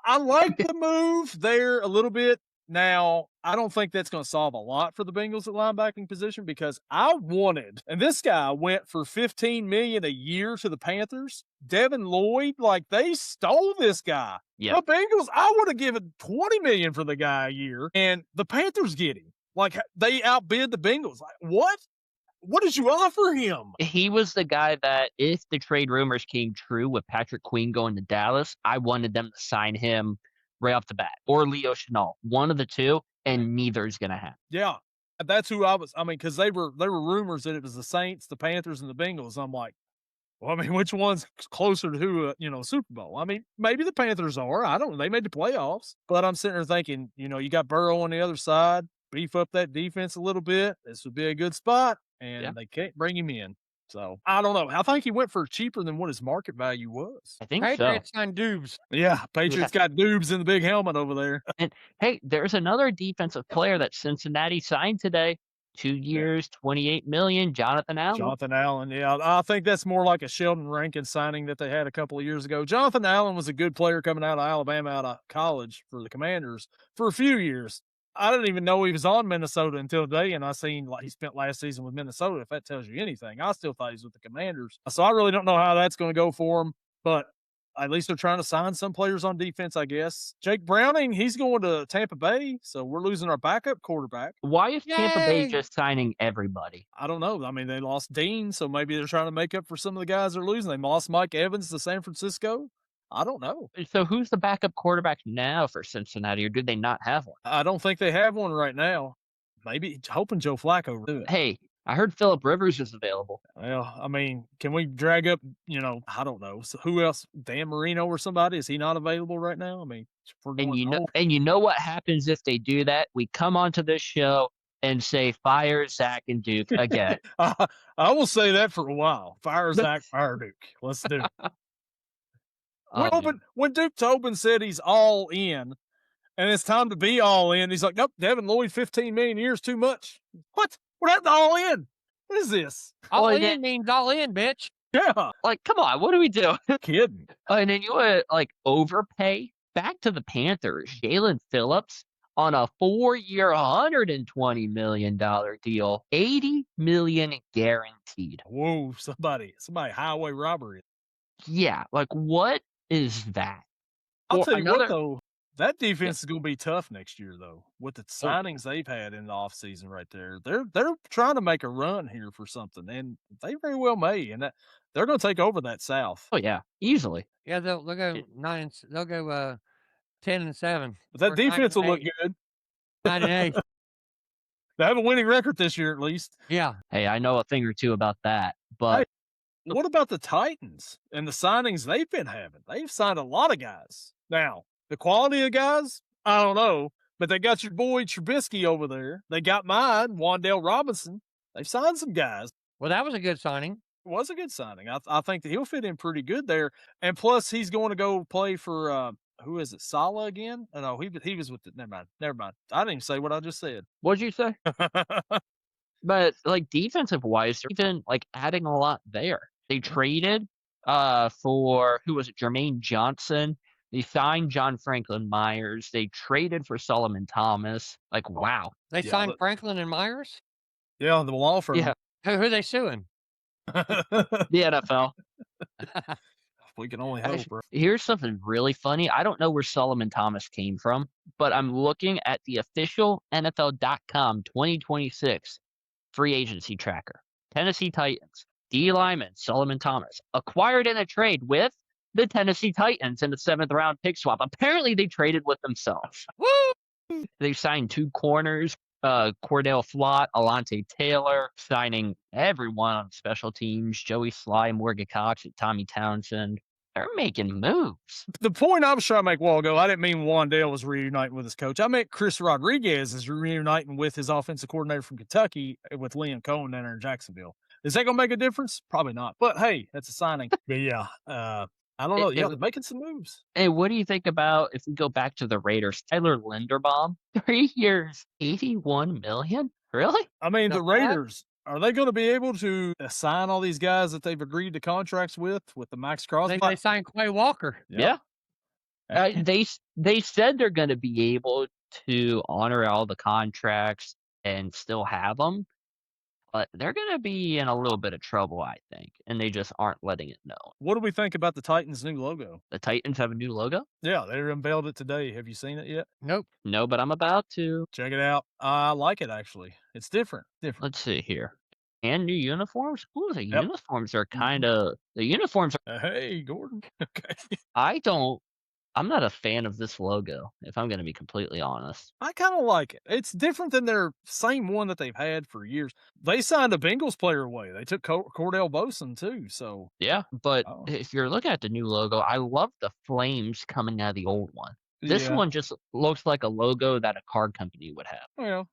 I like the move there a little bit. Now, I don't think that's going to solve a lot for the Bengals at linebacker position because I wanted, and this guy went for $15 million a year to the Panthers. Devin Lloyd, like they stole this guy. Yeah. The Bengals, I would have given $20 million for the guy a year, and the Panthers get him. Like they outbid the Bengals. Like what? What did you offer him? He was the guy that, if the trade rumors came true with Patrick Queen going to Dallas, I wanted them to sign him right off the bat, or Leo Chenal, one of the two, and neither is going to happen. Yeah, that's who I was. I mean, because they were rumors that it was the Saints, the Panthers, and the Bengals. I'm like, well, I mean, which one's closer to Super Bowl? I mean, maybe the Panthers are. I don't know. They made the playoffs, but I'm sitting there thinking, you got Burrow on the other side, beef up that defense a little bit. This would be a good spot, and they can't bring him in. So I don't know. I think he went for cheaper than what his market value was. I think Patriots signed Dubes. Yeah, Patriots got Dubes in the big helmet over there. And hey, there's another defensive player that Cincinnati signed today. 2 years, $28 million, Jonathan Allen. Jonathan Allen, yeah. I think that's more like a Sheldon Rankin signing that they had a couple of years ago. Jonathan Allen was a good player coming out of Alabama, out of college for the Commanders for a few years. I didn't even know he was on Minnesota until today, and I seen like he spent last season with Minnesota, if that tells you anything. I still thought he was with the Commanders. So I really don't know how that's going to go for him, but at least they're trying to sign some players on defense, I guess. Jake Browning, he's going to Tampa Bay, so we're losing our backup quarterback. Why is Tampa Bay Yay! just signing everybody? I don't know. I mean, they lost Dean, so maybe they're trying to make up for some of the guys they're losing. They lost Mike Evans to San Francisco. I don't know. So who's the backup quarterback now for Cincinnati, or do they not have one? I don't think they have one right now. Maybe hoping Joe Flacco will do it. Hey, I heard Phillip Rivers is available. Well, I mean, can we drag up, I don't know. So who else? Dan Marino or somebody? Is he not available right now? I mean, And you know what happens if they do that? We come onto this show and say, fire Zach and Duke again. I will say that for a while. Fire Zach, fire Duke. Let's do it. When Duke Tobin said he's all in, and it's time to be all in, he's like, nope, Devin Lloyd, 15 million years too much. What? We're not all in. What is this? All in means all in, bitch. Yeah. Like, come on, what do we do? Kidding. And then you would overpay back to the Panthers, Jalen Phillips on a 4-year, $120 million deal, $80 million guaranteed. Whoa, somebody highway robbery. Yeah, what is that? I'll tell you what, though, that defense is going to be tough next year, though, with the signings they've had in the offseason right there. They're trying to make a run here for something, and they very well may, and they're going to take over that South. Oh, yeah, easily. Yeah, they'll go 9. They'll go 10-7. But that defense will look good. 9-8. They have a winning record this year, at least. Yeah. Hey, I know a thing or two about that, but what about the Titans and the signings they've been having? They've signed a lot of guys. Now, the quality of guys, I don't know, but they got your boy Trubisky over there. They got mine, Wan'Dale Robinson. They've signed some guys. Well, that was a good signing. It was a good signing. I think that he'll fit in pretty good there. And plus, he's going to go play for who is it? Saleh again? Oh, no, he was with the. Never mind. I didn't even say what I just said. What'd you say? But defensive wise, they're even adding a lot there. They traded for who was it? Jermaine Johnson. They signed John Franklin Myers. They traded for Solomon Thomas. Wow. They signed Franklin and Myers? Yeah, the law firm. Yeah. Who are they suing? The NFL. We can only hope, bro. Here's something really funny. I don't know where Solomon Thomas came from, but I'm looking at the official NFL.com 2026 free agency tracker. Tennessee Titans, D lineman Solomon Thomas, acquired in a trade with the Tennessee Titans in the 7th round pick swap. Apparently they traded with themselves. Woo! They signed 2 corners, Cordell Flott, Alante Taylor, signing everyone on special teams, Joey Sly, Morgan Cox, and Tommy Townsend. They're making moves. The point I was trying to make a while ago, I didn't mean Wandale was reuniting with his coach. I meant Chris Rodriguez is reuniting with his offensive coordinator from Kentucky with Liam Cohen down there in Jacksonville. Is that going to make a difference? Probably not. But hey, that's a signing. But yeah, I don't know. Yeah, they're making some moves. Hey, what do you think about if we go back to the Raiders? Tyler Linderbaum, 3 years, $81 million? Really? I mean, Not the bad. Raiders, are they going to be able to sign all these guys that they've agreed to contracts with the Maxx Crosby? They signed Quay Walker. Yeah. They said they're going to be able to honor all the contracts and still have them, but they're going to be in a little bit of trouble, I think, and they just aren't letting it know. What do we think about the Titans' new logo? The Titans have a new logo? Yeah, they unveiled it today. Have you seen it yet? Nope. No, but I'm about to. Check it out. I like it, actually. It's different. Let's see here. And new uniforms? Ooh, the Yep. uniforms are the uniforms are, Hey, Gordon. Okay. I'm not a fan of this logo, if I'm going to be completely honest. I kind of like it. It's different than their same one that they've had for years. They signed a Bengals player away. They took Cordell Boson, too. So, Yeah, but Oh. if you're looking at the new logo, I love the flames coming out of the old one. This yeah. one just looks like a logo that a card company would have. Well,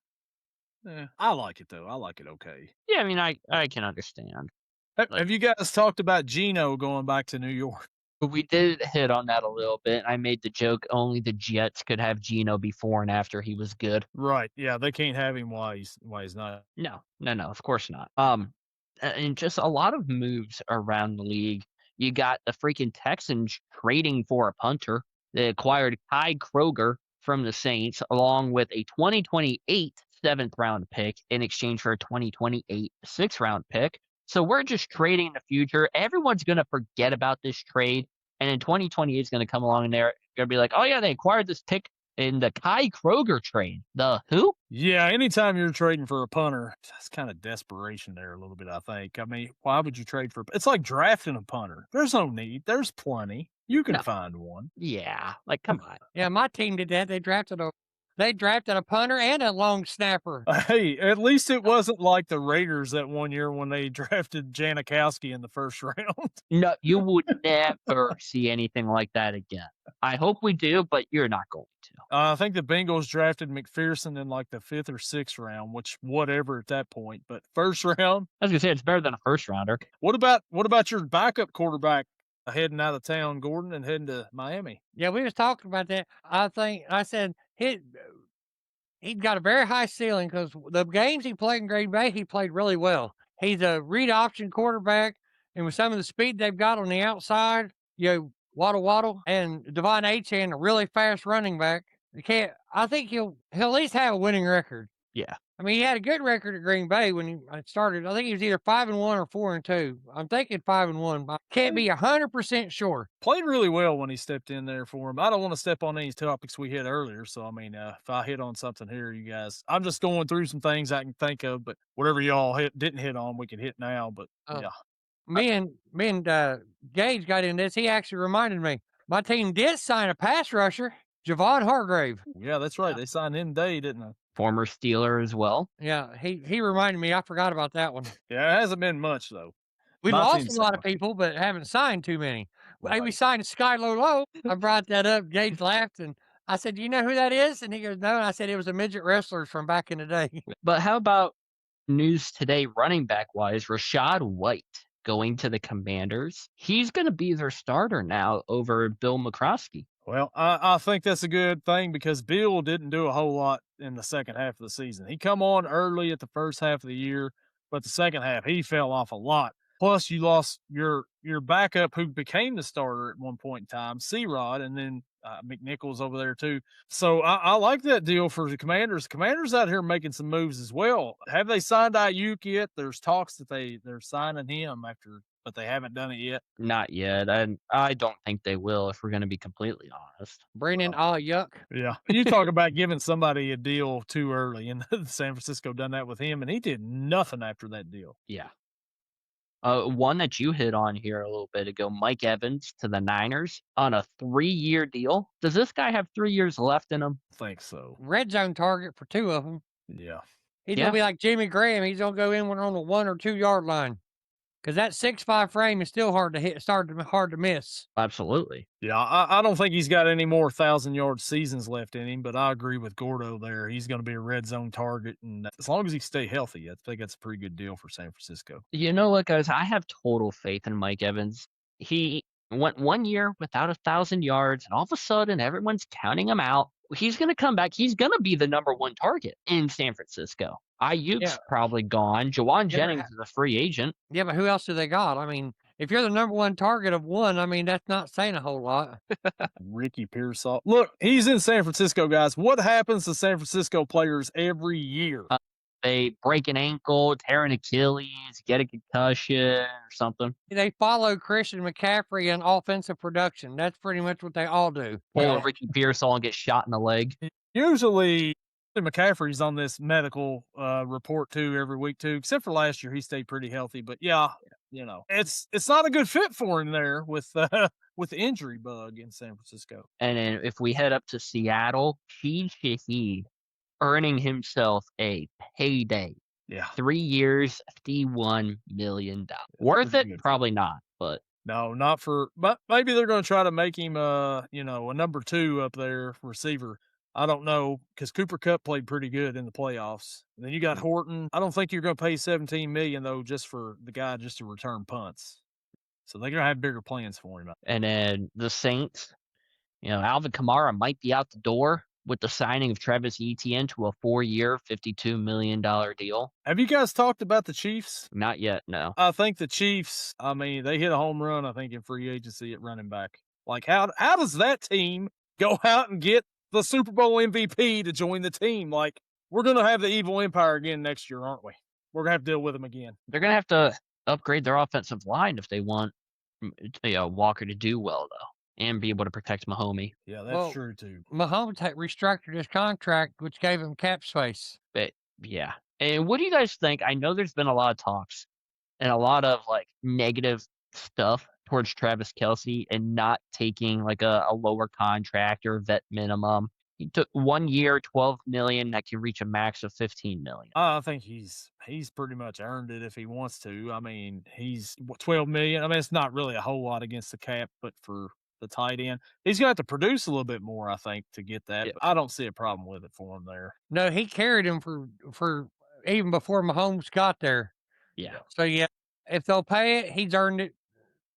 yeah. I like it, though. I like it okay. Yeah, I mean, I can understand. Have you guys talked about Geno going back to New York? But we did hit on that a little bit. I made the joke only the Jets could have Geno before and after he was good. Right. Yeah, they can't have him while he's not. No, of course not. And just a lot of moves around the league. You got the freaking Texans trading for a punter. They acquired Kai Kroger from the Saints, along with a 2028 7th-round pick in exchange for a 2028 6th-round pick. So we're just trading the future. Everyone's going to forget about this trade. And in 2028 is going to come along and they're going to be like, oh, yeah, they acquired this pick in the Kai Kroger trade. The who? Yeah, anytime you're trading for a punter, that's kind of desperation there a little bit, I think. I mean, why would you trade for it's like drafting a punter. There's no need. There's plenty. You can No. find one. Yeah, like, come on. Yeah, my team did that. They drafted a punter and a long snapper. Hey, at least it wasn't like the Raiders that one year when they drafted Janikowski in the first round. No, you would never see anything like that again. I hope we do, but you're not going to. I think the Bengals drafted McPherson in like the 5th or 6th round, which whatever at that point. But first round, I was gonna say it's better than a first rounder. what about your backup quarterback heading out of town, Gordon, and heading to Miami? Yeah, we was talking about that. I said he'd got a very high ceiling because the games he played in Green Bay, he played really well. He's a read option quarterback, and with some of the speed they've got on the outside, Waddle, and Devon Achane, a really fast running back. I think he'll at least have a winning record. Yeah. I mean, he had a good record at Green Bay when he started. I think he was either 5-1 or 4-2. I'm thinking 5-1, but I can't be 100% sure. Played really well when he stepped in there for him. I don't want to step on any topics we hit earlier, so I mean, if I hit on something here, you guys, I'm just going through some things I can think of, but whatever y'all didn't hit on, we can hit now. But yeah, Me and Gage got in this. He actually reminded me. My team did sign a pass rusher, Javon Hargrave. yeah, that's right. They signed him today, didn't they? Former Steeler as well. Yeah, he reminded me. I forgot about that one. Yeah, it hasn't been much though. We My lost team's a lot of signed. people, but haven't signed too many. Hey, we Right. signed Skylo Low. I brought that up. Gage laughed, and I said, "Do you know who that is?" And he goes, "No." And I said, "It was a midget wrestler from back in the day." But how about news today, running back wise? Rashad White going to the Commanders. He's going to be their starter now over Bill McCroskey. Well, I think that's a good thing because Bill didn't do a whole lot in the second half of the season. He come on early at the first half of the year, but the second half he fell off a lot. Plus, you lost your backup who became the starter at one point in time, C-Rod, and then McNichols over there too. So I like that deal for the Commanders. Commanders out here making some moves as well. Have they signed Ayuk yet? There's talks that they're signing him but they haven't done it yet. Not yet. And I don't think they will, if we're going to be completely honest. Bringing yuck. Yeah. You talk about giving somebody a deal too early, and San Francisco done that with him, and he did nothing after that deal. Yeah. One that you hit on here a little bit ago, Mike Evans to the Niners on a 3-year deal. Does this guy have 3 years left in him? I think so. Red zone target for 2 of them. Yeah. He's Yeah. gonna be like Jimmy Graham. He's gonna go in on the 1 or 2 yard line because that 6'5" frame is still hard to hit. Hard to miss. Absolutely. Yeah, I don't think he's got any more 1,000-yard seasons left in him, but I agree with Gordo there. He's going to be a red zone target, and as long as he stay healthy, I think that's a pretty good deal for San Francisco. You know what, guys? I have total faith in Mike Evans. He went 1 year without 1,000 yards, and all of a sudden, everyone's counting him out. He's going to come back. He's going to be the number 1 target in San Francisco. Ayuk's Yeah. probably gone. Jawan Yeah, Jennings is a free agent. Yeah, but who else do they got? I mean, if you're the number 1 target of 1, I mean, that's not saying a whole lot. Ricky Pearsall. Look, he's in San Francisco, guys. What happens to San Francisco players every year? They break an ankle, tear an Achilles, get a concussion or something. They follow Christian McCaffrey in offensive production. That's pretty much what they all do. Pull Ricky Pearsall and get shot in the leg. Usually, McCaffrey's on this medical report too every week too, except for last year he stayed pretty healthy. But yeah, you know, it's not a good fit for him there with the injury bug in San Francisco. And then if we head up to Seattle, Shaheed earning himself a payday. Yeah. 3 years, $51 million. Worth it? Good. Probably not, but no, not for. But maybe they're going to try to make him, you know, a number 2 up there receiver. I don't know because Cooper Kupp played pretty good in the playoffs. And then you got Horton. I don't think you're going to pay $17 million though, just for the guy just to return punts. So they're going to have bigger plans for him. And then the Saints, you know, Alvin Kamara might be out the door with the signing of Travis Etienne to a 4-year, $52 million deal. Have you guys talked about the Chiefs? Not yet, no. I think the Chiefs, I mean, they hit a home run, I think, in free agency at running back. Like, how does that team go out and get the Super Bowl MVP to join the team? Like, we're going to have the evil empire again next year, aren't we? We're going to have to deal with them again. They're going to have to upgrade their offensive line if they want Walker to do well, though, and be able to protect Mahomie. Yeah, that's true, too. Mahomes restructured his contract, which gave him cap space. But, yeah. And what do you guys think? I know there's been a lot of talks and a lot of, like, negative stuff towards Travis Kelce and not taking, like, a lower contract or vet minimum. He took 1 year, $12 million that can reach a max of $15 million. I think he's pretty much earned it if he wants to. I mean, he's $12 million. I mean, it's not really a whole lot against the cap, but for the tight end, he's going to have to produce a little bit more, I think, to get that. Yeah. But I don't see a problem with it for him there. No, he carried him for even before Mahomes got there. Yeah. So yeah, if they'll pay it, he's earned it.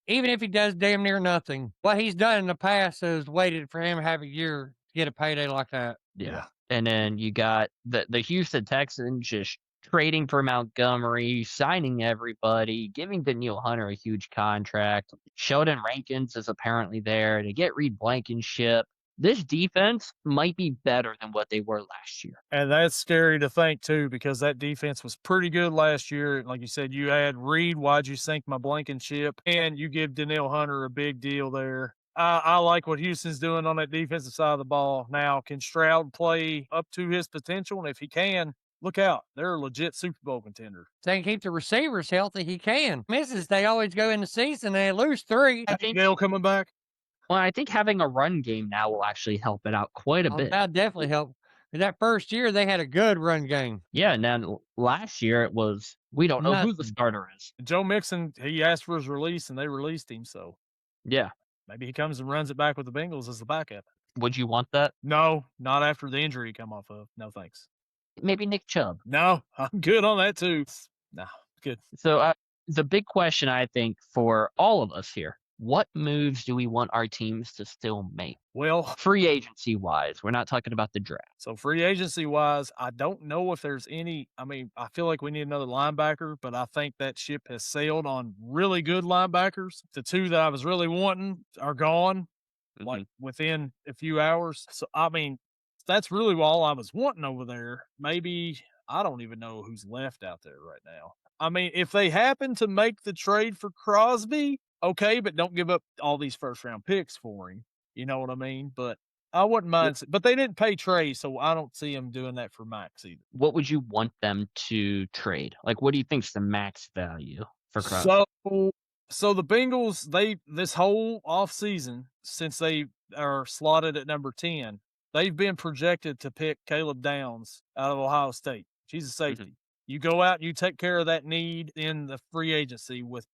Even if he does damn near nothing, what he's done in the past is waited for him to have a year to get a payday like that. Yeah. And then you got the Houston Texans just trading for Montgomery, signing everybody, giving Danielle Hunter a huge contract. Sheldon Rankins is apparently there to get Reed Blankenship. This defense might be better than what they were last year. And that's scary to think, too, because that defense was pretty good last year. Like you said, you add Reed, why'd you sink my Blankenship? And you give Danielle Hunter a big deal there. I like what Houston's doing on that defensive side of the ball. Now, can Stroud play up to his potential? And if he can, look out. They're a legit Super Bowl contender. They can keep the receivers healthy. He can. Misses, they always go in the season and they lose 3. I think Dale coming back? Well, I think having a run game now will actually help it out quite a bit. That definitely helped. In that first year, they had a good run game. Yeah, and then last year it was, we don't know who the starter is. Joe Mixon, he asked for his release, and they released him, so. Yeah. Maybe he comes and runs it back with the Bengals as the backup. Would you want that? No, not after the injury he come off of. No, thanks. Maybe Nick Chubb. No, I'm good on that, too. No, good. So the big question, I think, for all of us here, what moves do we want our teams to still make? Well, free agency wise, we're not talking about the draft. So free agency wise, I don't know if there's any. I mean, I feel like we need another linebacker, but I think that ship has sailed on really good linebackers. The 2 that I was really wanting are gone, like within a few hours. So, I mean, that's really all I was wanting over there. Maybe I don't even know who's left out there right now. I mean, if they happen to make the trade for Crosby, okay, but don't give up all these first round picks for him. You know what I mean? But I wouldn't mind. But they didn't pay Trey, so I don't see them doing that for Maxx either. What would you want them to trade? Like, what do you think's the max value for Crosby? So the Bengals, this whole offseason, since they are slotted at number 10, they've been projected to pick Caleb Downs out of Ohio State. She's a safety. Mhm. You go out and you take care of that need in the free agency with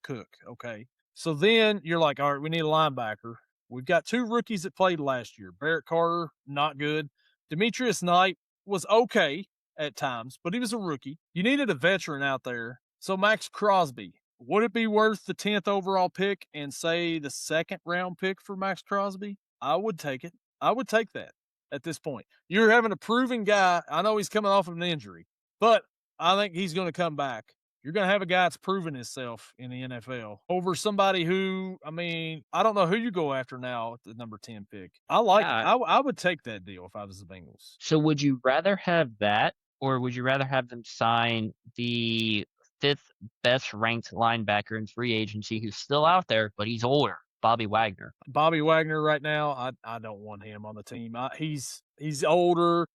Cook. Okay. So then you're like, all right, we need a linebacker. We've got 2 rookies that played last year. Barrett Carter, not good. Demetrius Knight was okay at times, but he was a rookie. You needed a veteran out there. So Maxx Crosby, would it be worth the 10th overall pick and say the 2nd round pick for Maxx Crosby? I would take it. I would take that at this point. You're having a proven guy. I know he's coming off of an injury, but I think he's going to come back. You're going to have a guy that's proven himself in the NFL over somebody who, I mean, I don't know who you go after now at the number 10 pick. I like it. Yeah. I would take that deal if I was the Bengals. So would you rather have that, or would you rather have them sign the 5th best ranked linebacker in free agency who's still out there, but he's older, Bobby Wagner? Bobby Wagner right now, I don't want him on the team. He's older.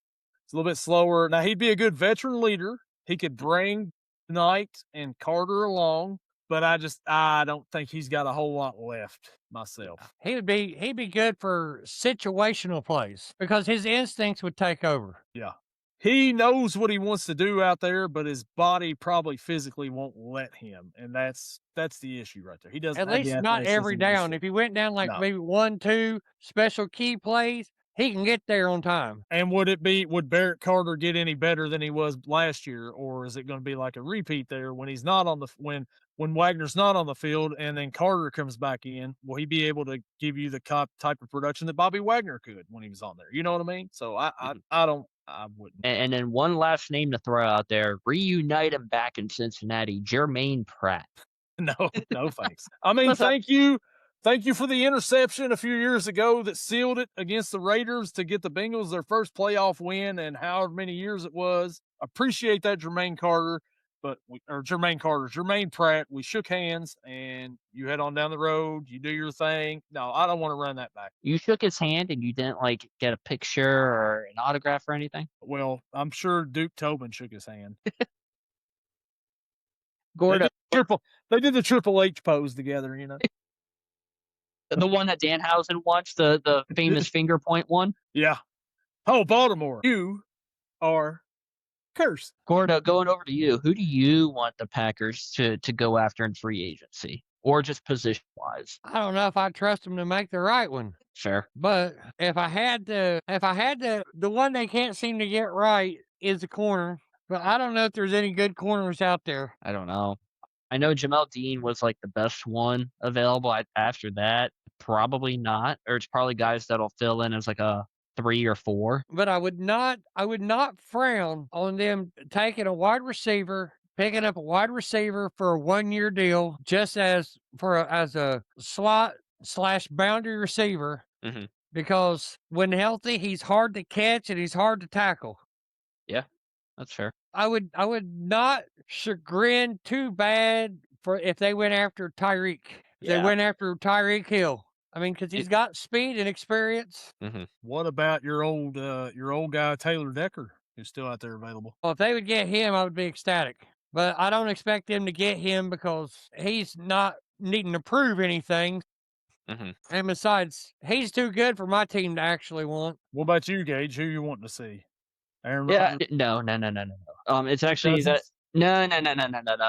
He's a little bit slower. Now, he'd be a good veteran leader. He could bring Knight and Carter along, but I don't think he's got a whole lot left myself. He'd be good for situational plays because his instincts would take over. Yeah. He knows what he wants to do out there, but his body probably physically won't let him, and that's the issue right there. He doesn't At have the least not every athleticism to down. shoot. If he went down like No. maybe 1, 2 special key plays, he can get there on time. And would Barrett Carter get any better than he was last year, or is it going to be like a repeat there when he's not on the when Wagner's not on the field and then Carter comes back in? Will he be able to give you the type of production that Bobby Wagner could when he was on there? You know what I mean? So I wouldn't. And then one last name to throw out there: reunite him back in Cincinnati, Jermaine Pratt. No, no thanks. I mean, What's up? thank you for the interception a few years ago that sealed it against the Raiders to get the Bengals their first playoff win and however many years it was. Appreciate that, Jermaine Pratt. We shook hands and you head on down the road. You do your thing. No, I don't want to run that back. You shook his hand and you didn't like get a picture or an autograph or anything? Well, I'm sure Duke Tobin shook his hand. Gordo, They did the Triple H pose together, you know. the one that Danhausen watched, the famous finger point one? Yeah. Oh, Baltimore. You are cursed. Gordo, going over to you. Who do you want the Packers to go after in free agency? Or just position-wise? I don't know if I trust him to make the right one. Sure. But if I had to, the one they can't seem to get right is the corner. But I don't know if there's any good corners out there. I don't know. I know Jamal Dean was like the best one available. After that, probably not. Or it's probably guys that'll fill in as like a 3 or 4. But I would not frown on them taking a wide receiver, picking up a wide receiver for a 1-year deal, just as a slot / boundary receiver. Mhm. Because when healthy, he's hard to catch and he's hard to tackle. Yeah, that's fair. I would not chagrin too bad for if they went after Tyreek. If they Yeah. went after Tyreek Hill. I mean, because he's got speed and experience. Mhm. What about your old guy Taylor Decker, who's still out there available? Well, if they would get him, I would be ecstatic. But I don't expect them to get him because he's not needing to prove anything. Mhm. And besides, he's too good for my team to actually want. What about you, Gage? Who you wanting to see? Aaron Yeah, Rodgers? no. It's actually that. No.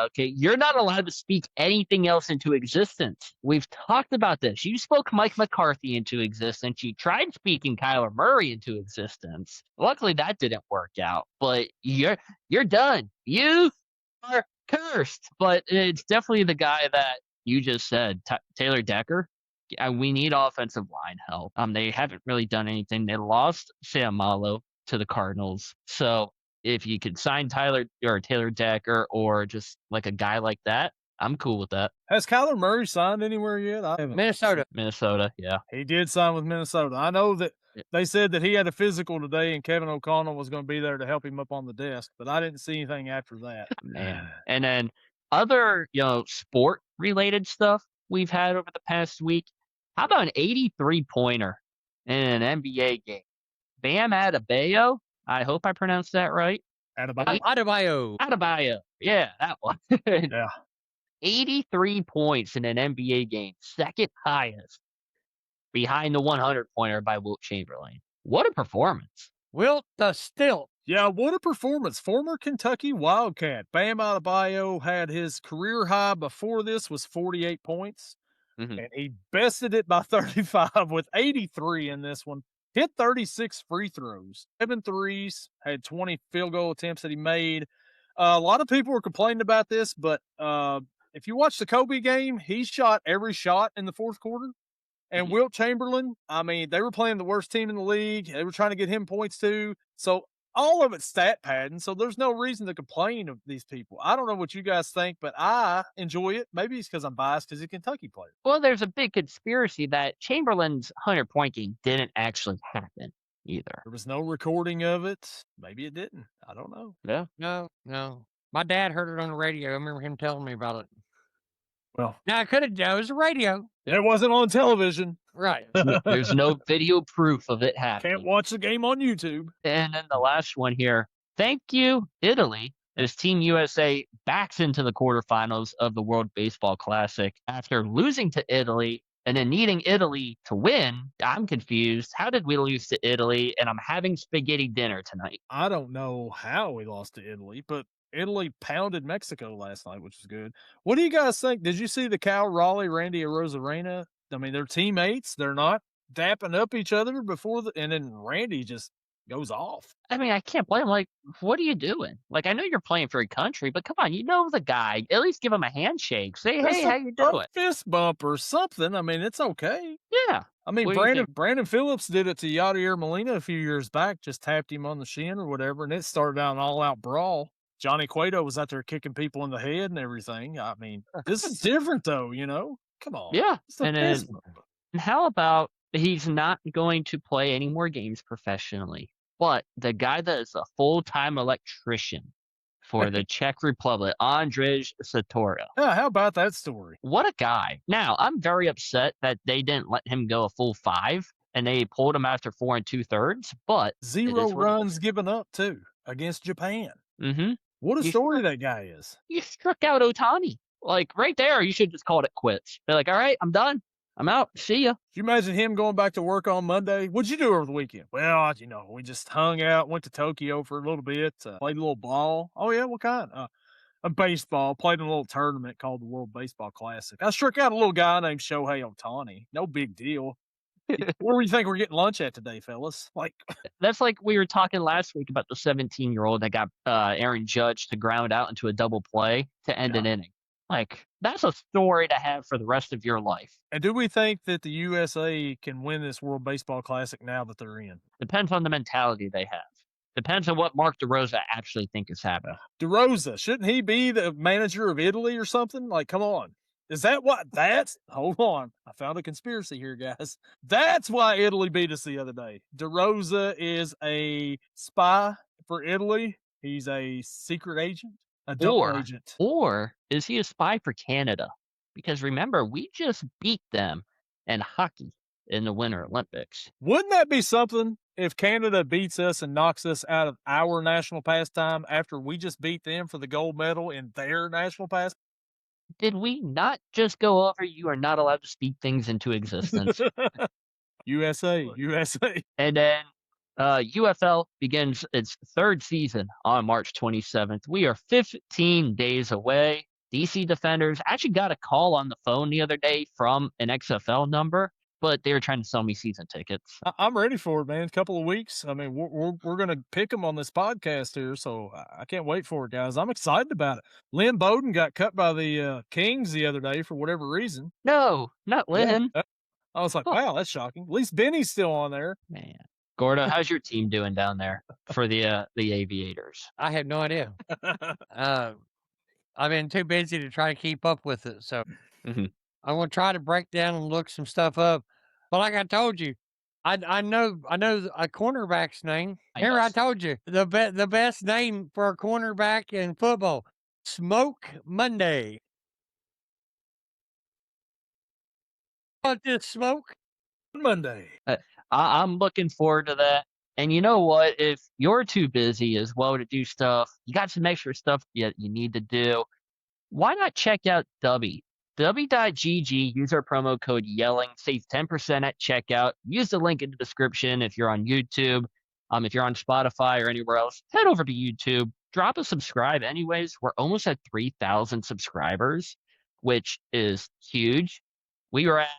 Okay, you're not allowed to speak anything else into existence. We've talked about this. You spoke Mike McCarthy into existence. You tried speaking Kyler Murray into existence. Luckily, that didn't work out. But you're done. You are cursed. But it's definitely the guy that you just said, Taylor Decker. We need offensive line help. They haven't really done anything. They lost Sam Malo to the Cardinals. So if you could sign Taylor Decker or just like a guy like that, I'm cool with that. Has Kyler Murray signed anywhere yet? I haven't. Minnesota. Yeah. He did sign with Minnesota. I know that they said that he had a physical today and Kevin O'Connell was going to be there to help him up on the desk, but I didn't see anything after that. Man. And then other, sport related stuff we've had over the past week. How about an 83-pointer in an NBA game? Bam Adebayo. I hope I pronounced that right. Adebayo. Yeah, that one. Yeah. 83 points in an NBA game, second highest behind the 100-pointer by Wilt Chamberlain. What a performance. Wilt the Stilt. Yeah, what a performance. Former Kentucky Wildcat. Bam Adebayo had his career high before this was 48 points. Mhm. And he bested it by 35 with 83 in this one. Hit 36 free throws, 7 threes, had 20 field goal attempts that he made. A lot of people were complaining about this, but if you watch the Kobe game, he shot every shot in the fourth quarter. And Wilt Chamberlain, I mean, they were playing the worst team in the league. They were trying to get him points too. So all of it's stat padding. So there's no reason to complain of these people. I don't know what you guys think, but I enjoy it. Maybe it's because I'm biased because he's a Kentucky player. Well, there's a big conspiracy that Chamberlain's 100-point game didn't actually happen either. There was no recording of it. Maybe it didn't. I don't know. Yeah. No. My dad heard it on the radio. I remember him telling me about it. Well, Now, I could have done it. It was a radio. it wasn't on television. Right. There's no video proof of it happening. Can't watch the game on YouTube. And then the last one here. Thank you, Italy, as Team USA backs into the quarterfinals of the World Baseball Classic after losing to Italy and then needing Italy to win. I'm confused. How did we lose to Italy? And I'm having spaghetti dinner tonight. I don't know how we lost to Italy, but Italy pounded Mexico last night, which was good. What do you guys think? Did you see the Cal Raleigh, Randy Arozarena? I mean, they're teammates. They're not dapping up each other and then Randy just goes off. I mean, I can't blame him. Like, what are you doing? Like, I know you're playing for your country, but come on, you know the guy. At least give him a handshake. Say, hey, how you doing? Fist bump or something. I mean, it's okay. Yeah. I mean, What do you think? Brandon Phillips did it to Yadier Molina a few years back, just tapped him on the shin or whatever, and it started out an all-out brawl. Johnny Cueto was out there kicking people in the head and everything. I mean, this is different though, you know? Come on. Yeah. It's a And then, fist bump. and how about he's not going to play any more games professionally, but the guy that is a full-time electrician for the Czech Republic, Andrej Satora. Yeah, how about that story? What a guy. Now, I'm very upset that they didn't let him go a full 5 and they pulled him after 4 2/3, but it 0 is what it runs is. given up too against Japan. Mm-hmm. What a You story that guy is. You struck out Otani. Like, right there, you should just called it quits. They're like, all right, I'm done. I'm out. See ya. Can you imagine him going back to work on Monday? What'd you do over the weekend? Well, you know, we just hung out, went to Tokyo for a little bit, played a little ball. Oh, yeah, what kind? A baseball. Played in a little tournament called the World Baseball Classic. I struck out a little guy named Shohei Ohtani. No big deal. Where do you think we're getting lunch at today, fellas? Like, That's like we were talking last week about the 17-year-old that got Aaron Judge to ground out into a double play to end an inning. Like, that's a story to have for the rest of your life. and do we think that the USA can win this World Baseball Classic now that they're in? Depends on the mentality they have. Depends on what Mark DeRosa actually think is happening. DeRosa, shouldn't he be the manager of Italy or something? Like, come on. Is that what that's? Hold on. I found a conspiracy here, guys. That's why Italy beat us the other day. DeRosa is a spy for Italy. He's a secret agent, a double agent. Or is he a spy for Canada? Because remember, we just beat them in hockey in the Winter Olympics. Wouldn't that be something if Canada beats us and knocks us out of our national pastime after we just beat them for the gold medal in their national pastime? Did we not just go over you are not allowed to speak things into existence? USA. And then UFL begins its 3rd season on March 27th. We are 15 days away. DC Defenders actually got a call on the phone the other day from an XFL number, but they were trying to sell me season tickets. I'm ready for it, man. A couple of weeks. I mean, we're going to pick them on this podcast here, so I can't wait for it, guys. I'm excited about it. Lynn Bowden got cut by the Kings the other day for whatever reason. No, not Lynn. Yeah. I was like, wow, that's shocking. At least Benny's still on there. Man. Gordo, how's your team doing down there for the Aviators? I have no idea. I've been too busy to try to keep up with it. So Mhm. I'm going to try to break down and look some stuff up. But like I told you, I know a cornerback's name. Here, I Yes. told you the best name for a cornerback in football, Smoke Monday. What this smoke? Monday. I'm looking forward to that. And you know what? If you're too busy as well to do stuff, you got some extra stuff you need to do. Why not check out Dubby W.GG, use our promo code yelling, save 10% at checkout. Use the link in the description if you're on YouTube. If you're on Spotify or anywhere else, head over to YouTube. Drop a subscribe anyways. We're almost at 3,000 subscribers, which is huge. We were at,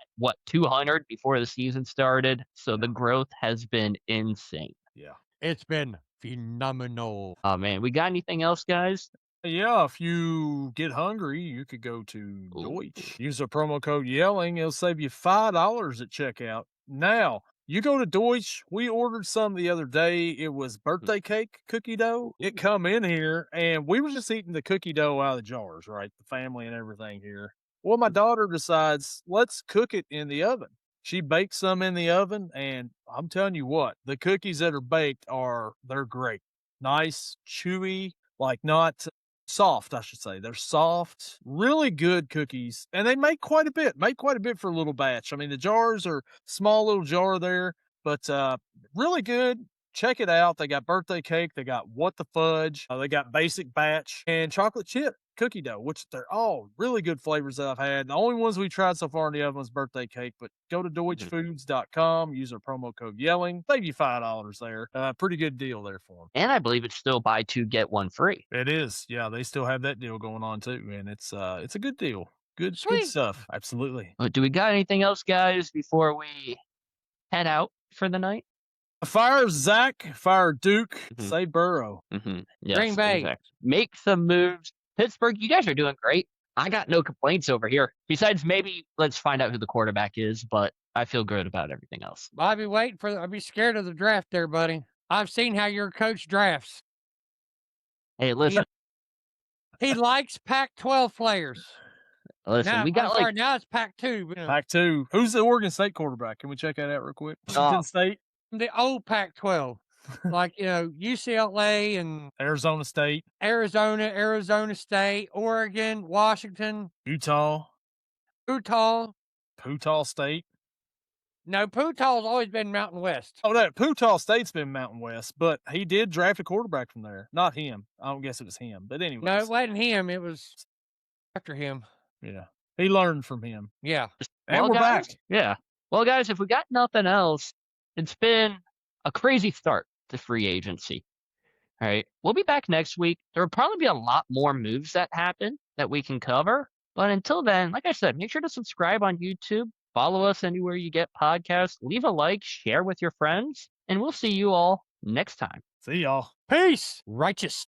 200 before the season started, so the growth has been insane. Yeah. It's been phenomenal. Oh, man. We got anything else, guys? Yeah, if you get hungry, you could go to Deutsch. Use the promo code yelling. It'll save you $5 at checkout. Now, you go to Deutsch. We ordered some the other day. It was birthday cake cookie dough. It come in here, and we were just eating the cookie dough out of the jars, right? The family and everything here. Well, my daughter decides, let's cook it in the oven. She baked some in the oven, and I'm telling you what, the cookies that are baked they're great. Nice, chewy, like not soft, I should say. They're soft, really good cookies, and they make quite a bit for a little batch. I mean, the jars are small little jar there, but really good. Check it out. They got birthday cake, they got what the fudge, they got basic batch and chocolate chip cookie dough, which they're all really good flavors that I've had. The only ones we tried so far in the oven was birthday cake, but go to deutschfoods.com, use our promo code yelling, save you $5 there. Pretty good deal there for them. And I believe it's still buy two, get one free. It is. Yeah, they still have that deal going on too, and it's a good deal. Good Sweet. stuff. Absolutely. Do we got anything else, guys, before we head out for the night? Fire Zach, fire Duke, save Burrow. Yes, Green Bay. exactly. Make some moves. Pittsburgh, you guys are doing great. I got no complaints over here. Besides, maybe let's find out who the quarterback is, but I feel good about everything else. I'd be scared of the draft there, buddy. I've seen how your coach drafts. Hey, listen. He likes Pac-12 players. Listen, Now, we got now it's Pac-2. Pac-2. Who's the Oregon State quarterback? Can we check that out real quick? Washington State, The old Pac-12. Like, UCLA and Arizona State, Arizona State, Oregon, Washington, Utah State. No, Putah's always been Mountain West. Oh, no, Putah State's been Mountain West, but he did draft a quarterback from there. Not him. I don't guess it was him, but anyway. No, it wasn't him. It was after him. Yeah. He learned from him. Yeah. And Well, we're guys, back. Yeah. Well, guys, if we got nothing else, it's been a crazy start to free agency. All right. We'll be back next week. There will probably be a lot more moves that happen that we can cover. But until then, like I said, make sure to subscribe on YouTube. Follow us anywhere you get podcasts. Leave a like, share with your friends, and we'll see you all next time. See y'all. Peace. Righteous.